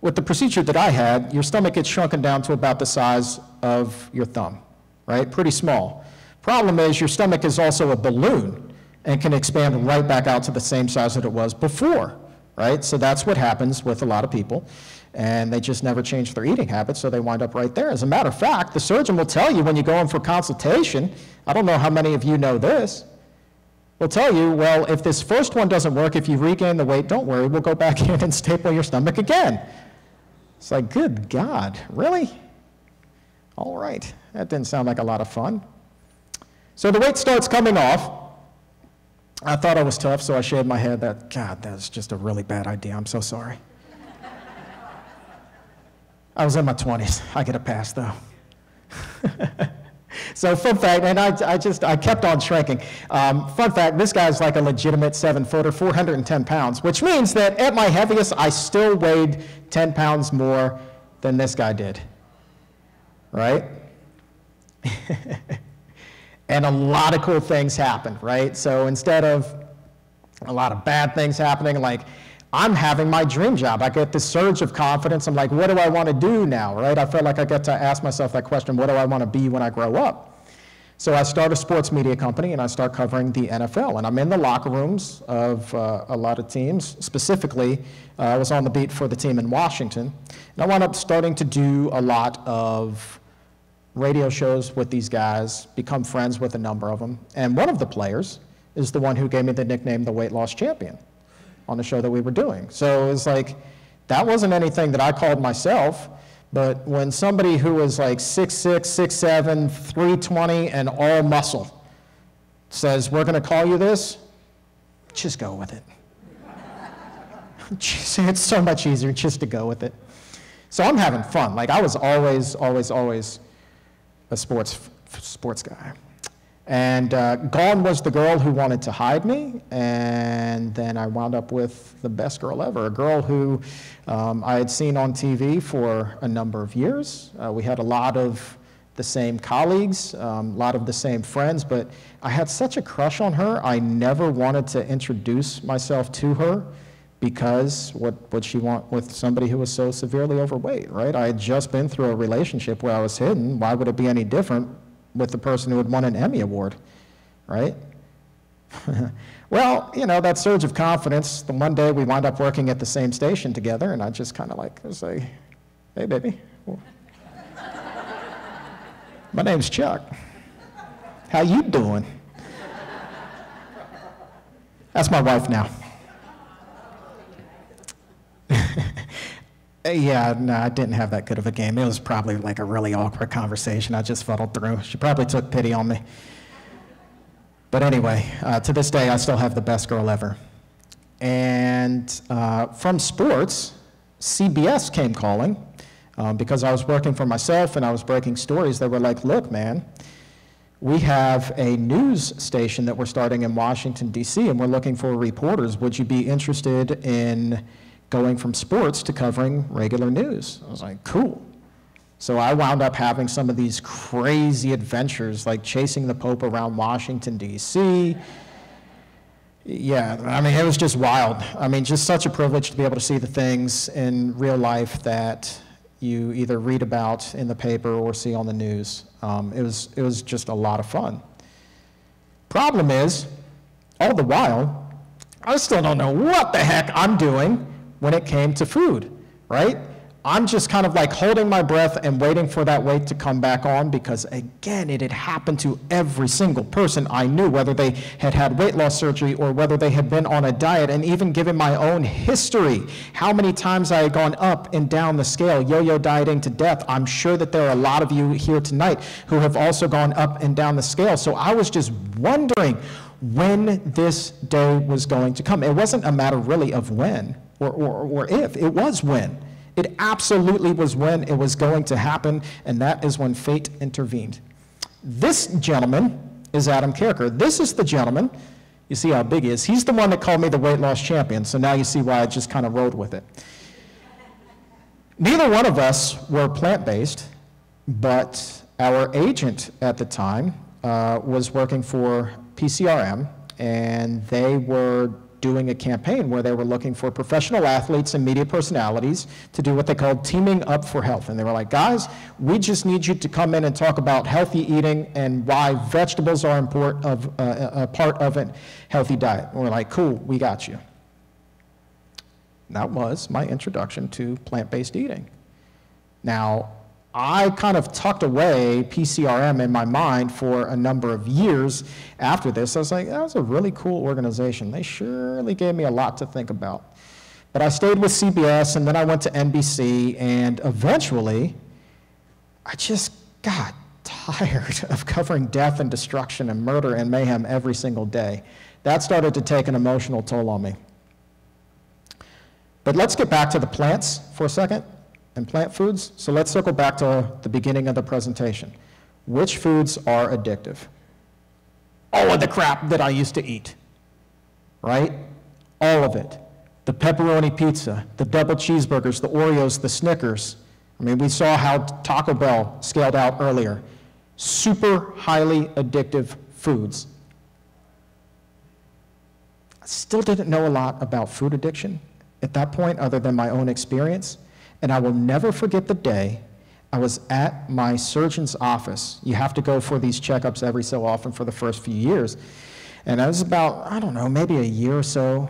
with the procedure that I had, your stomach gets shrunken down to about the size of your thumb, right? Pretty small. Problem is, your stomach is also a balloon and can expand right back out to the same size that it was before, right? So that's what happens with a lot of people. And they just never change their eating habits, so they wind up right there. As a matter of fact, the surgeon will tell you when you go in for consultation, I don't know how many of you know this, will tell you, well, if this first one doesn't work, if you regain the weight, don't worry, we'll go back in and staple your stomach again. It's like, good God, really? All right, that didn't sound like a lot of fun. So the weight starts coming off. I thought I was tough, so I shaved my head. God, that's just a really bad idea. I'm so sorry. I was in my 20s. I get a pass, though. So fun fact, and I kept on shrinking. Fun fact, this guy's like a legitimate 7-footer, 410 pounds, which means that at my heaviest, I still weighed 10 pounds more than this guy did, right? And a lot of cool things happened, right? So instead of a lot of bad things happening, like, I'm having my dream job. I get this surge of confidence. I'm like, what do I want to do now, right? I felt like I get to ask myself that question, what do I want to be when I grow up? So I start a sports media company, and I start covering the NFL. And I'm in the locker rooms of a lot of teams. Specifically, I was on the beat for the team in Washington. And I wound up starting to do a lot of radio shows with these guys, become friends with a number of them. And one of the players is the one who gave me the nickname, the Weight Loss Champion, on the show that we were doing. So it was like, that wasn't anything that I called myself, but when somebody who was like 6'6", 6'7", 320, and all muscle says, we're gonna call you this, just go with it. It's so much easier just to go with it. So I'm having fun. Like, I was always a sports guy. And gone was the girl who wanted to hide me, and then I wound up with the best girl ever, a girl who I had seen on TV for a number of years. We had a lot of the same colleagues, a lot of the same friends, but I had such a crush on her, I never wanted to introduce myself to her, because what would she want with somebody who was so severely overweight, right? I had just been through a relationship where I was hidden. Why would it be any different with the person who had won an Emmy Award, right? Well, you know, that surge of confidence, the one day we wound up working at the same station together, and I just kind of like say, hey, baby, my name's Chuck. How you doing? That's my wife now. Yeah, no, I didn't have that good of a game. It was probably like a really awkward conversation I just fuddled through. She probably took pity on me. But anyway, to this day, I still have the best girl ever. And from sports, CBS came calling because I was working for myself and I was breaking stories. They were like, look, man, we have a news station that we're starting in Washington, D.C., and we're looking for reporters. Would you be interested in going from sports to covering regular news? I was like, cool. So I wound up having some of these crazy adventures, like chasing the Pope around Washington, D.C. Yeah, I mean, it was just wild. I mean, just such a privilege to be able to see the things in real life that you either read about in the paper or see on the news. It was just a lot of fun. Problem is, all the while, I still don't know what the heck I'm doing when it came to food, right? I'm just kind of like holding my breath and waiting for that weight to come back on, because again, it had happened to every single person I knew, whether they had had weight loss surgery or whether they had been on a diet, and even given my own history, how many times I had gone up and down the scale, yo-yo dieting to death. I'm sure that there are a lot of you here tonight who have also gone up and down the scale. So I was just wondering when this day was going to come. It wasn't a matter really of when or if, it was when. It absolutely was when it was going to happen, and that is when fate intervened. This gentleman is Adam Kerker. This is the gentleman, you see how big he is. He's the one that called me the weight loss champion, so now you see why I just kind of rode with it. Neither one of us were plant-based, but our agent at the time was working for PCRM, and they were doing a campaign where they were looking for professional athletes and media personalities to do what they called teaming up for health. And they were like, guys, we just need you to come in and talk about healthy eating and why vegetables are a part of a healthy diet. And we're like, cool, we got you. That was my introduction to plant-based eating. Now, I kind of tucked away PCRM in my mind for a number of years after this. I was like, that was a really cool organization. They surely gave me a lot to think about. But I stayed with CBS, and then I went to NBC, and eventually, I just got tired of covering death and destruction and murder and mayhem every single day. That started to take an emotional toll on me. But let's get back to the plants for a second. And plant foods. So let's circle back to the beginning of the presentation. Which foods are addictive? All of the crap that I used to eat, right? All of it. The pepperoni pizza, the double cheeseburgers, the Oreos, the Snickers. I mean, we saw how Taco Bell scaled out earlier. Super highly addictive foods. I still didn't know a lot about food addiction at that point, other than my own experience. And I will never forget the day I was at my surgeon's office. You have to go for these checkups every so often for the first few years. And I was about, I don't know, maybe a year or so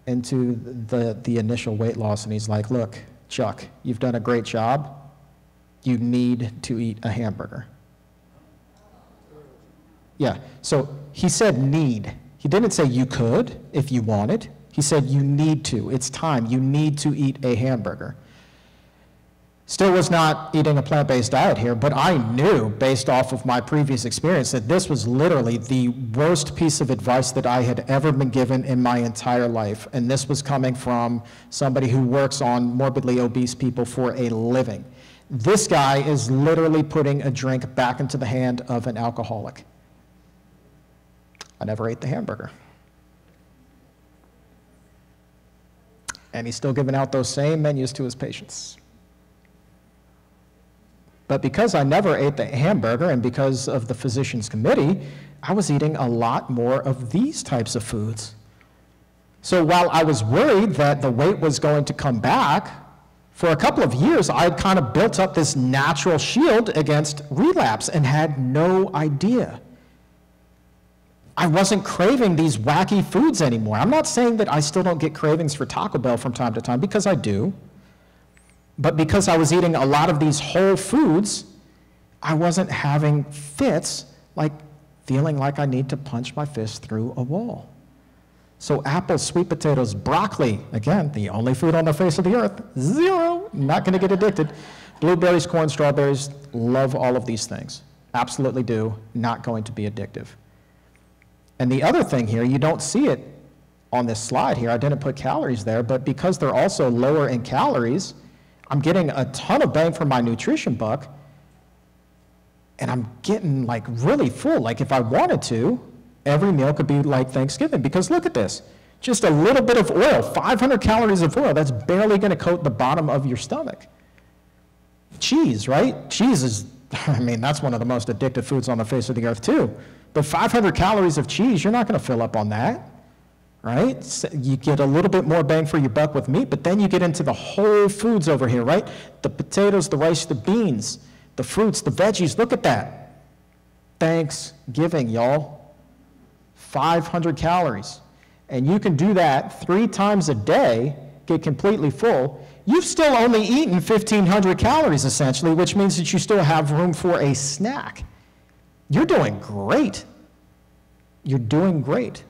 into the initial weight loss. And he's like, look, Chuck, you've done a great job. You need to eat a hamburger. Yeah, so he said need. He didn't say you could if you wanted. He said you need to. It's time. You need to eat a hamburger. Still was not eating a plant-based diet here, but I knew, based off of my previous experience, that this was literally the worst piece of advice that I had ever been given in my entire life. And this was coming from somebody who works on morbidly obese people for a living. This guy is literally putting a drink back into the hand of an alcoholic. I never ate the hamburger. And he's still giving out those same menus to his patients. But because I never ate the hamburger and because of the physician's committee, I was eating a lot more of these types of foods. So while I was worried that the weight was going to come back, for a couple of years, I'd kind of built up this natural shield against relapse and had no idea. I wasn't craving these wacky foods anymore. I'm not saying that I still don't get cravings for Taco Bell from time to time, because I do. But because I was eating a lot of these whole foods, I wasn't having fits, like feeling like I need to punch my fist through a wall. So apples, sweet potatoes, broccoli, again, the only food on the face of the earth, zero, not gonna get addicted. Blueberries, corn, strawberries, love all of these things. Absolutely do, not going to be addictive. And the other thing here, you don't see it on this slide here, I didn't put calories there, but because they're also lower in calories, I'm getting a ton of bang for my nutrition buck, and I'm getting like really full. Like if I wanted to, every meal could be like Thanksgiving, because look at this. Just a little bit of oil, 500 calories of oil, that's barely gonna coat the bottom of your stomach. Cheese, right? Cheese is, I mean, that's one of the most addictive foods on the face of the earth too. But 500 calories of cheese, you're not gonna fill up on that. Right? So you get a little bit more bang for your buck with meat, but then you get into the whole foods over here, right? The potatoes, the rice, the beans, the fruits, the veggies, look at that. Thanksgiving, y'all. 500 calories. And you can do that 3 times a day, get completely full. You've still only eaten 1,500 calories, essentially, which means that you still have room for a snack. You're doing great. You're doing great.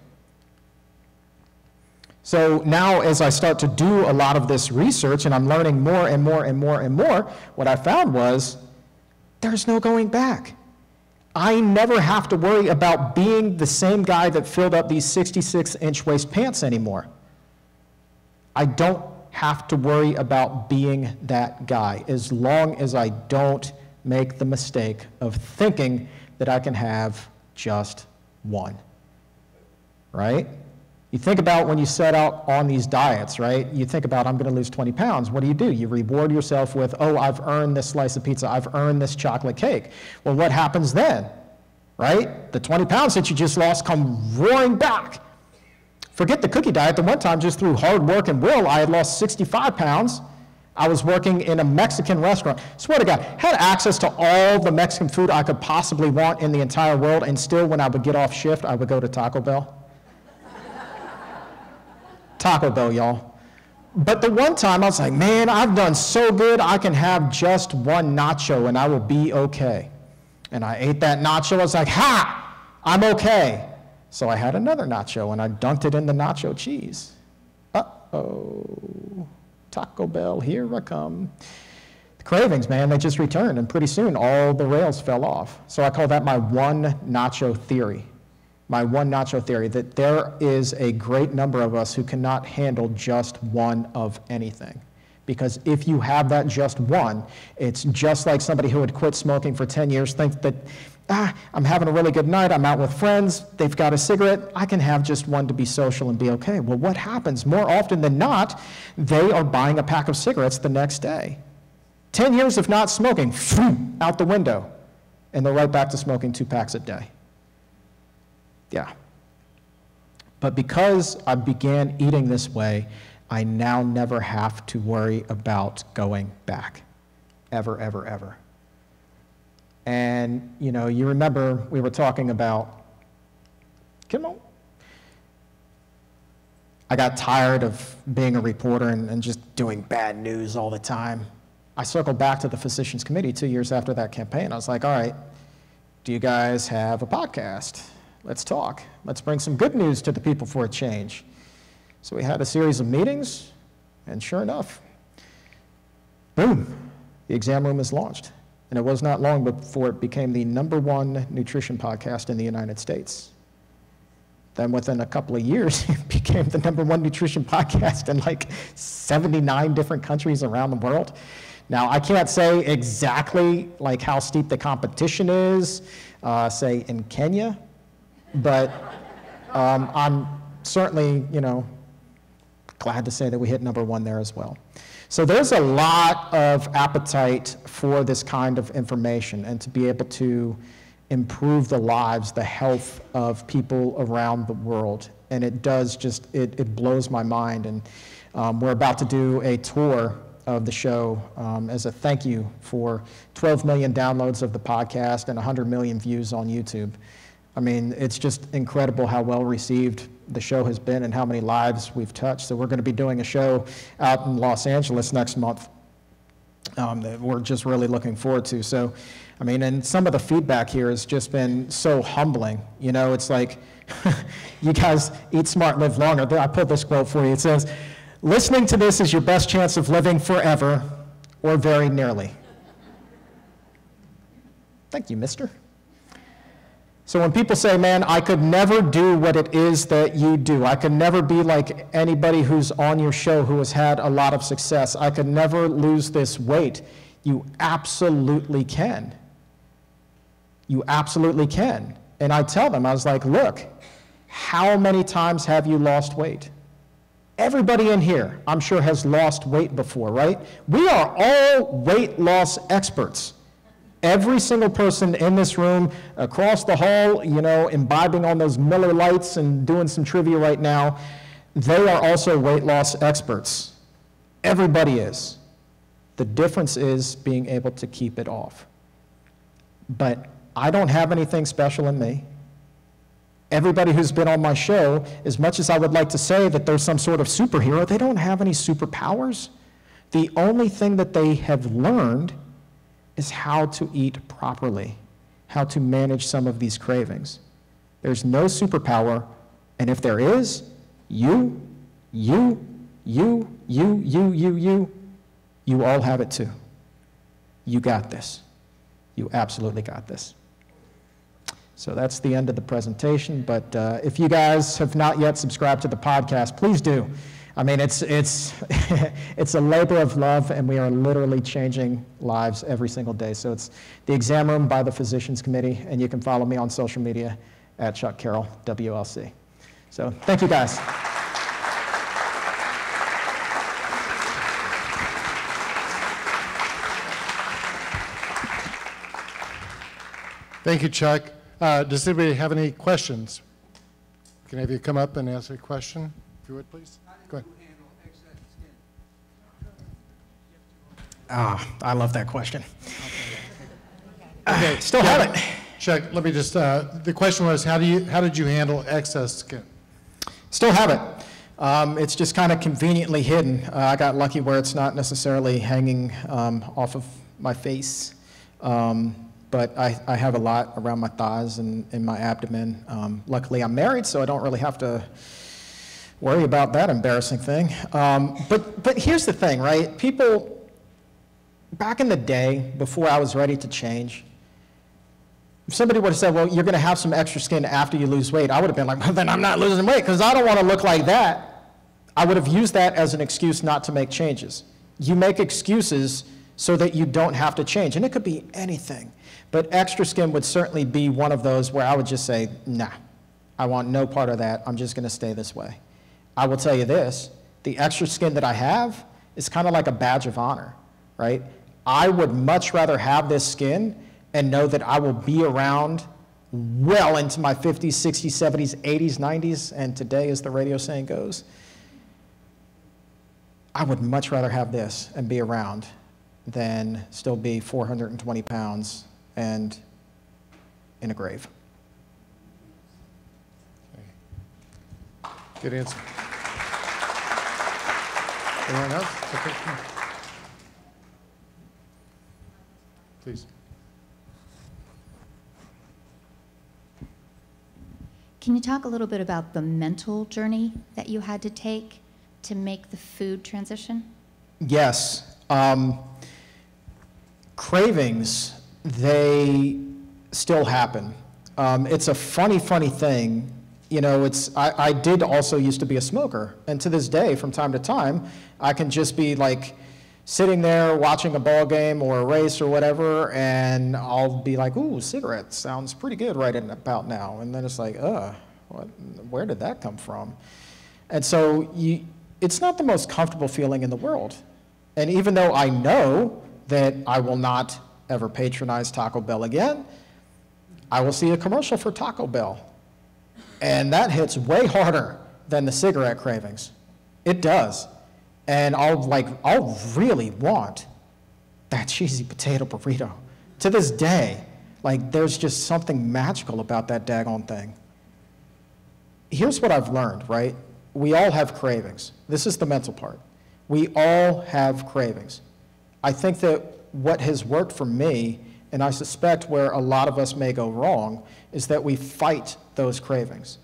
So now as I start to do a lot of this research and I'm learning more and more and more and more, what I found was there's no going back. I never have to worry about being the same guy that filled up these 66-inch waist pants anymore. I don't have to worry about being that guy as long as I don't make the mistake of thinking that I can have just one, right? You think about when you set out on these diets, right? You think about, I'm gonna lose 20 pounds. What do? You reward yourself with, oh, I've earned this slice of pizza, I've earned this chocolate cake. Well, what happens then, right? The 20 pounds that you just lost come roaring back. Forget the cookie diet. The one time, just through hard work and will, I had lost 65 pounds. I was working in a Mexican restaurant. Swear to God, had access to all the Mexican food I could possibly want in the entire world, and still when I would get off shift, I would go to Taco Bell. Taco Bell, y'all. But the one time I was like, man, I've done so good, I can have just one nacho and I will be okay. And I ate that nacho, I was like, ha, I'm okay. So I had another nacho and I dunked it in the nacho cheese. Uh-oh, Taco Bell, here I come. The cravings, man, they just returned, and pretty soon all the rails fell off. So I call that my one nacho theory. My one nacho theory, that there is a great number of us who cannot handle just one of anything. Because if you have that just one, it's just like somebody who had quit smoking for 10 years, thinks that, I'm having a really good night, I'm out with friends, they've got a cigarette, I can have just one to be social and be okay. Well, what happens? More often than not, they are buying a pack of cigarettes the next day. 10 years of not smoking, out the window, and they're right back to smoking 2 packs a day. Yeah. But because I began eating this way, I now never have to worry about going back. Ever, ever, ever. And, you know, you remember we were talking about, come on. I got tired of being a reporter and just doing bad news all the time. I circled back to the Physicians Committee 2 years after that campaign. I was like, all right, do you guys have a podcast? Let's talk. Let's bring some good news to the people for a change. So we had a series of meetings, and sure enough, boom, the exam room is launched. And it was not long before it became the #1 nutrition podcast in the United States. Then within a couple of years, it became the #1 nutrition podcast in like 79 different countries around the world. Now, I can't say exactly like how steep the competition is, say in Kenya, but I'm certainly, glad to say that we hit #1 there as well. So there's a lot of appetite for this kind of information and to be able to improve the lives, the health of people around the world. And it does just, it blows my mind. And we're about to do a tour of the show as a thank you for 12 million downloads of the podcast and 100 million views on YouTube. I mean, it's just incredible how well received the show has been and how many lives we've touched. So we're going to be doing a show out in Los Angeles next month that we're just really looking forward to. So, I mean, and some of the feedback here has just been so humbling. It's like, you guys eat smart, live longer. I pulled this quote for you. It says, "Listening to this is your best chance of living forever, or very nearly." Thank you, mister. So when people say, man, I could never do what it is that you do. I could never be like anybody who's on your show who has had a lot of success. I could never lose this weight. You absolutely can. You absolutely can. And I tell them, I was like, look, how many times have you lost weight? Everybody in here, I'm sure, has lost weight before, right? We are all weight loss experts. Every single person in this room, across the hall, imbibing on those Miller Lights and doing some trivia right now, they are also weight loss experts. Everybody is. The difference is being able to keep it off. But I don't have anything special in me. Everybody who's been on my show, as much as I would like to say that there's some sort of superhero, they don't have any superpowers. The only thing that they have learned is how to eat properly, how to manage some of these cravings. There's no superpower, and if there is, you all have it too. You got this. You absolutely got this. So that's the end of the presentation, but if you guys have not yet subscribed to the podcast, please do. I mean, it's it's a labor of love, and we are literally changing lives every single day. So it's the Exam Room by the Physicians Committee, and you can follow me on social media at Chuck Carroll, WLC. So thank you, guys. Thank you, Chuck. Does anybody have any questions? Can I have you come up and ask a question, if you would, please? Go ahead. I love that question. Okay. Still have it. Chuck, let me just, the question was, how did you handle excess skin? Still have it. It's just kind of conveniently hidden. I got lucky where it's not necessarily hanging off of my face. But I have a lot around my thighs and in my abdomen. Luckily, I'm married, so I don't really have to worry about that embarrassing thing. But here's the thing, right? People, back in the day, before I was ready to change, if somebody would have said, well, you're going to have some extra skin after you lose weight, I would have been like, well, then I'm not losing weight because I don't want to look like that. I would have used that as an excuse not to make changes. You make excuses so that you don't have to change, and it could be anything. But extra skin would certainly be one of those where I would just say, nah, I want no part of that. I'm just going to stay this way. I will tell you this, the extra skin that I have is kind of like a badge of honor, right? I would much rather have this skin and know that I will be around well into my 50s, 60s, 70s, 80s, 90s, and today, as the radio saying goes, I would much rather have this and be around than still be 420 pounds and in a grave. Okay. Good answer. Anyone else? Okay. Please. Can you talk a little bit about the mental journey that you had to take to make the food transition? Yes. cravings, they still happen. It's a funny thing. You know, I did also used to be a smoker, and to this day, from time to time, I can just be like sitting there watching a ball game or a race or whatever, and I'll be like, ooh, cigarette sounds pretty good right about now. And then it's like, where did that come from? And so it's not the most comfortable feeling in the world. And even though I know that I will not ever patronize Taco Bell again, I will see a commercial for Taco Bell. And that hits way harder than the cigarette cravings. It does. And I'll really want that cheesy potato burrito. To this day, like, there's just something magical about that daggone thing. Here's what I've learned, right? We all have cravings. This is the mental part. We all have cravings. I think that what has worked for me, and I suspect where a lot of us may go wrong, is that we fight those cravings.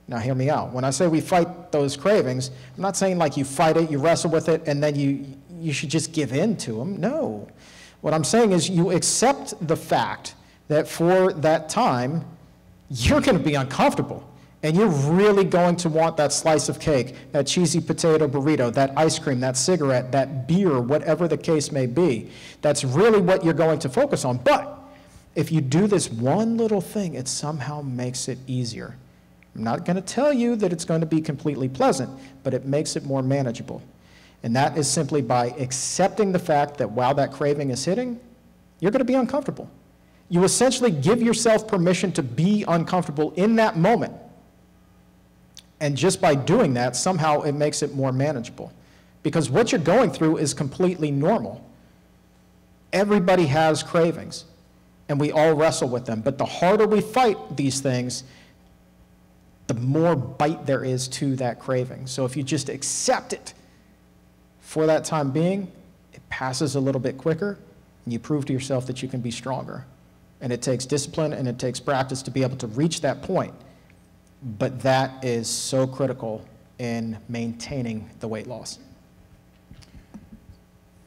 Now hear me out. When I say we fight those cravings, I'm not saying like you fight it, you wrestle with it, and then you should just give in to them. No. What I'm saying is you accept the fact that for that time, you're going to be uncomfortable. And you're really going to want that slice of cake, that cheesy potato burrito, that ice cream, that cigarette, that beer, whatever the case may be. That's really what you're going to focus on. But if you do this one little thing, it somehow makes it easier. I'm not going to tell you that it's going to be completely pleasant, but it makes it more manageable. And that is simply by accepting the fact that while that craving is hitting, you're going to be uncomfortable. You essentially give yourself permission to be uncomfortable in that moment. And just by doing that, somehow it makes it more manageable. Because what you're going through is completely normal. Everybody has cravings, and we all wrestle with them. But the harder we fight these things, the more bite there is to that craving. So if you just accept it for that time being, it passes a little bit quicker, and you prove to yourself that you can be stronger. And it takes discipline and it takes practice to be able to reach that point. But that is so critical in maintaining the weight loss.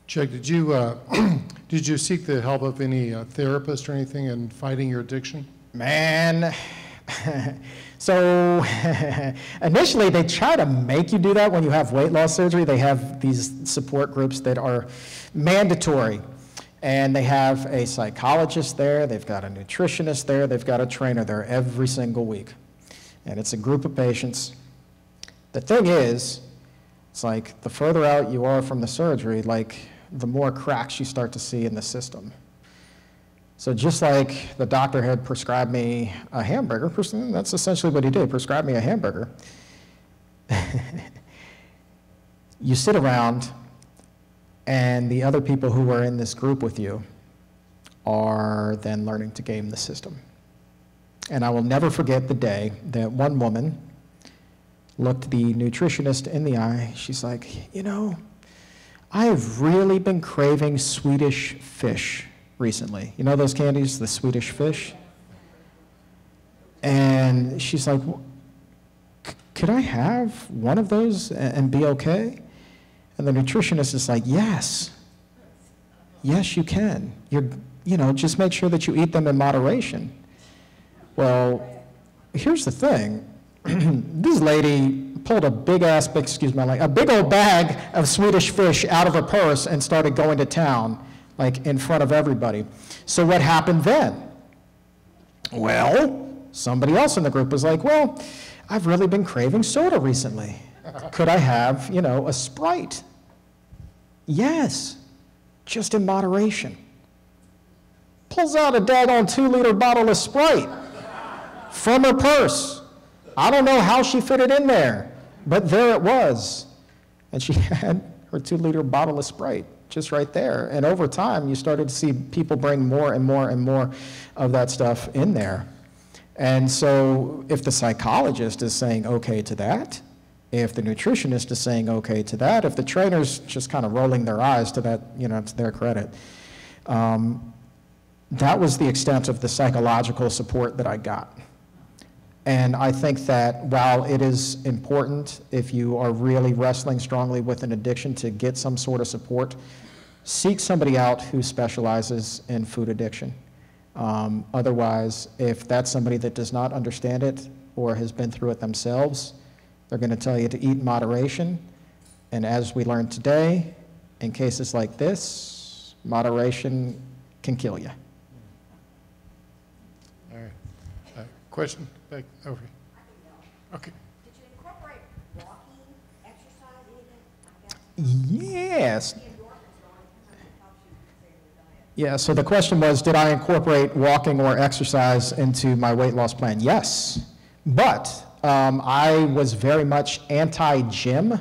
Chuck, did you seek the help of any therapist or anything in fighting your addiction? Man, so initially they try to make you do that when you have weight loss surgery. They have these support groups that are mandatory. And they have a psychologist there, they've got a nutritionist there, they've got a trainer there every single week. And it's a group of patients. The thing is, it's like the further out you are from the surgery, like the more cracks you start to see in the system. So just like the doctor had prescribed me a hamburger, that's essentially what he did, prescribed me a hamburger. You sit around and the other people who are in this group with you are then learning to game the system. And I will never forget the day that one woman looked the nutritionist in the eye. She's like, you know, I've really been craving Swedish fish recently. You know those candies, the Swedish fish? And she's like, could I have one of those and be okay? And the nutritionist is like, yes, you can. Just make sure that you eat them in moderation. Well, here's the thing. This lady pulled a big old bag of Swedish fish out of her purse and started going to town, like in front of everybody. So what happened then? Well, somebody else in the group was like, well, I've really been craving soda recently. Could I have, a Sprite? Yes, just in moderation. Pulls out a daggone 2-liter bottle of Sprite from her purse. I don't know how she fit it in there, but there it was. And she had her 2-liter bottle of Sprite just right there. And over time, you started to see people bring more and more and more of that stuff in there. And so if the psychologist is saying okay to that, if the nutritionist is saying okay to that, if the trainer's just kind of rolling their eyes to that, to their credit, that was the extent of the psychological support that I got. And I think that while it is important if you are really wrestling strongly with an addiction to get some sort of support, seek somebody out who specializes in food addiction. Otherwise, if that's somebody that does not understand it or has been through it themselves, they're going to tell you to eat in moderation. And as we learned today, in cases like this, moderation can kill you. All right. Question back over here. Okay. Did you incorporate walking, exercise, anything? Yes. Yeah, so the question was, did I incorporate walking or exercise into my weight loss plan? Yes, but I was very much anti-gym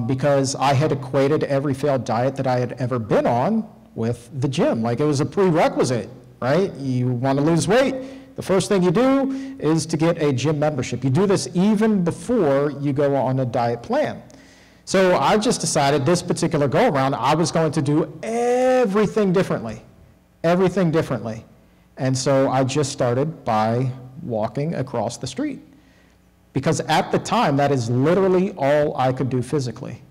because I had equated every failed diet that I had ever been on with the gym. Like, it was a prerequisite, right? You want to lose weight, the first thing you do is to get a gym membership. You do this even before you go on a diet plan. So I just decided this particular go around, I was going to do everything differently. And so I just started by walking across the street. Because at the time, that is literally all I could do physically.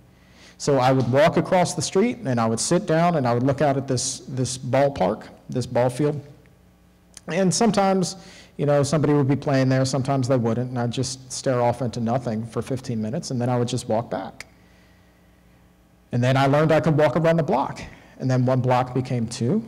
So I would walk across the street, and I would sit down, and I would look out at this ballpark, this ball field. And sometimes, you know, somebody would be playing there, sometimes they wouldn't, and I'd just stare off into nothing for 15 minutes, and then I would just walk back. And then I learned I could walk around the block. And then 1 block became 2,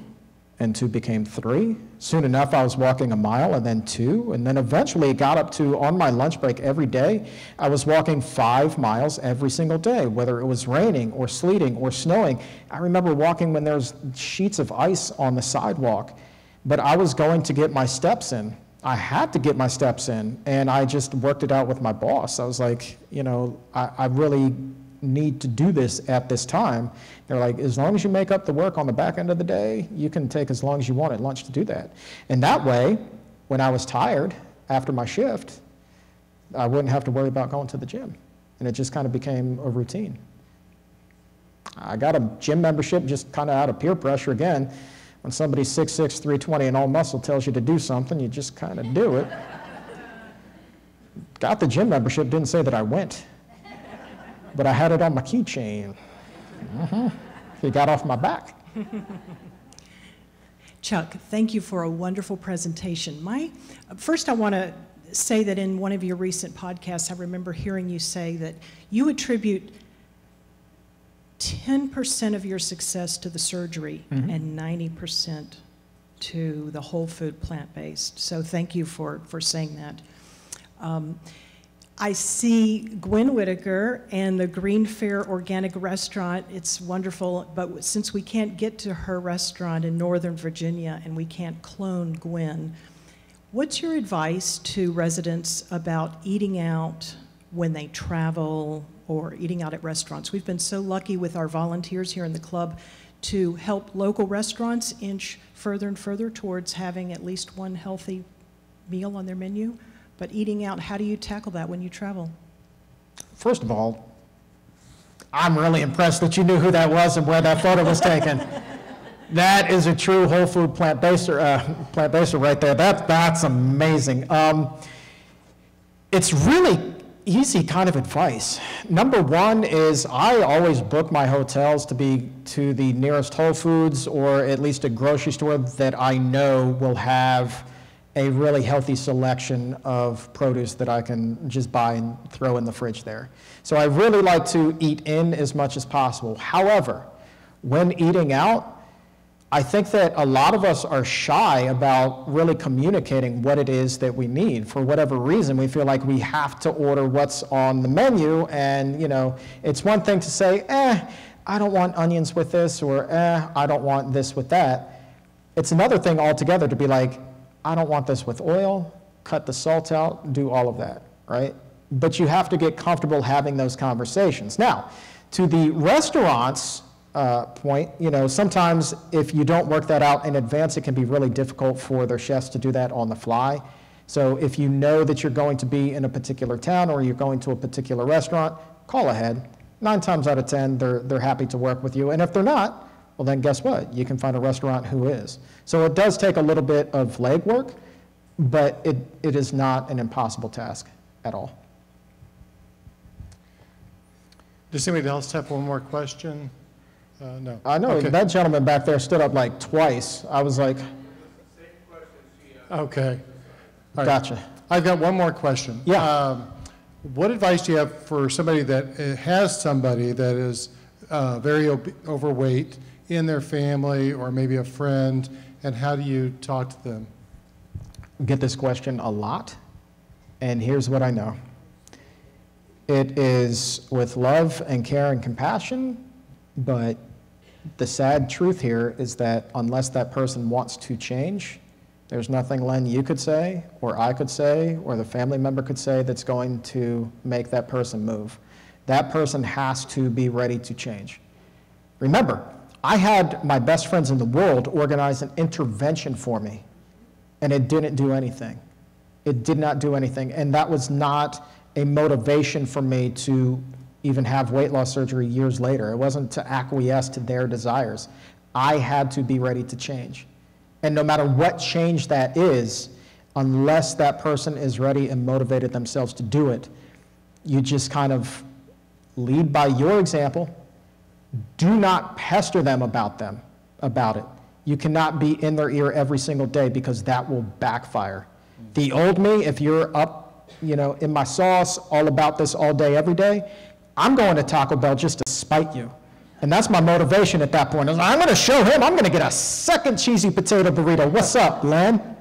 and 2 became 3. Soon enough, I was walking a mile, and then 2. And then eventually it got up to, on my lunch break every day, I was walking 5 miles every single day, whether it was raining or sleeting or snowing. I remember walking when there was sheets of ice on the sidewalk, but I was going to get my steps in. I had to get my steps in, and I just worked it out with my boss. I was like, you know, I really need to do this at this time. They're like, as long as you make up the work on the back end of the day, you can take as long as you want at lunch to do that. And that way, when I was tired after my shift, I wouldn't have to worry about going to the gym. And it just kind of became a routine. I got a gym membership just kind of out of peer pressure again. When somebody's 6'6", 320 and all muscle tells you to do something, you just kind of do it. Got the gym membership, didn't say that I went. But I had it on my keychain. He got off my back. Chuck, thank you for a wonderful presentation. First, I want to say that in one of your recent podcasts, I remember hearing you say that you attribute 10% of your success to the surgery and 90% to the whole food plant-based. So thank you for saying that. I see Gwen Whitaker and the Green Fair Organic Restaurant. It's wonderful, but since we can't get to her restaurant in Northern Virginia and we can't clone Gwen, what's your advice to residents about eating out when they travel or eating out at restaurants? We've been so lucky with our volunteers here in the club to help local restaurants inch further and further towards having at least one healthy meal on their menu. But eating out, how do you tackle that when you travel? First of all, I'm really impressed that you knew who that was and where that photo was taken. That is a true whole food plant-baser right there. That's amazing. It's really easy kind of advice. Number one is I always book my hotels to be to the nearest Whole Foods or at least a grocery store that I know will have a really healthy selection of produce that I can just buy and throw in the fridge there. So I really like to eat in as much as possible. However, when eating out, I think that a lot of us are shy about really communicating what it is that we need. For whatever reason, we feel like we have to order what's on the menu, and you know, it's one thing to say, I don't want onions with this, or I don't want this with that. It's another thing altogether to be like, I don't want this with oil, cut the salt out, do all of that, right? But you have to get comfortable having those conversations. Now, to the restaurants point, you know, sometimes if you don't work that out in advance, it can be really difficult for their chefs to do that on the fly. So if you know that you're going to be in a particular town or you're going to a particular restaurant, call ahead. 9 times out of 10, they're happy to work with you. And if they're not, well, then guess what? You can find a restaurant who is. So it does take a little bit of legwork, but it is not an impossible task at all. Does anybody else have one more question? No. I know, Okay. that gentleman back there stood up like twice. I was like, Okay. All right. gotcha. I've got one more question. Yeah. What advice do you have for somebody that has somebody that is very overweight in their family or maybe a friend, and how do you talk to them? Get this question a lot, and here's what I know. It is with love and care and compassion, but the sad truth here is that unless that person wants to change, there's nothing, Len, you could say, or I could say, or the family member could say that's going to make that person move. That person has to be ready to change. Remember, I had my best friends in the world organize an intervention for me, and it didn't do anything. It did not do anything, and that was not a motivation for me to even have weight loss surgery years later. It wasn't to acquiesce to their desires. I had to be ready to change. And no matter what change that is, unless that person is ready and motivated themselves to do it, you just kind of lead by your example. Do not pester them about it. You cannot be in their ear every single day because that will backfire. The old me, if you're up, in my sauce, all about this all day, every day, I'm going to Taco Bell just to spite you. And that's my motivation at that point. I'm going to show him I'm going to get a second cheesy potato burrito. What's up, Len?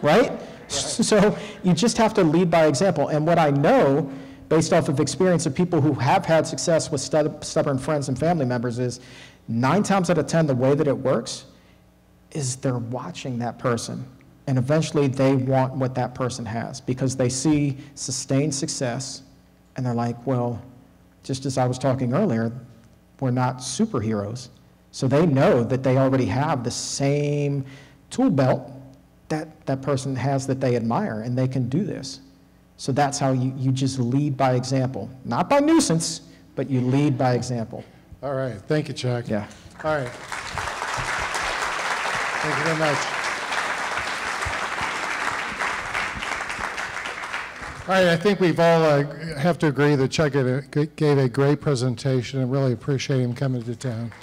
Right? So you just have to lead by example. And what I know, based off of experience of people who have had success with stubborn friends and family members, is 9 times out of 10, the way that it works is they're watching that person. And eventually they want what that person has because they see sustained success. And they're like, well, just as I was talking earlier, we're not superheroes. So they know that they already have the same tool belt that that person has that they admire, and they can do this. So that's how you just lead by example. Not by nuisance, but you lead by example. All right. Thank you, Chuck. Yeah. All right. Thank you very much. All right, I think we've all have to agree that Chuck gave a great presentation, and really appreciate him coming to town.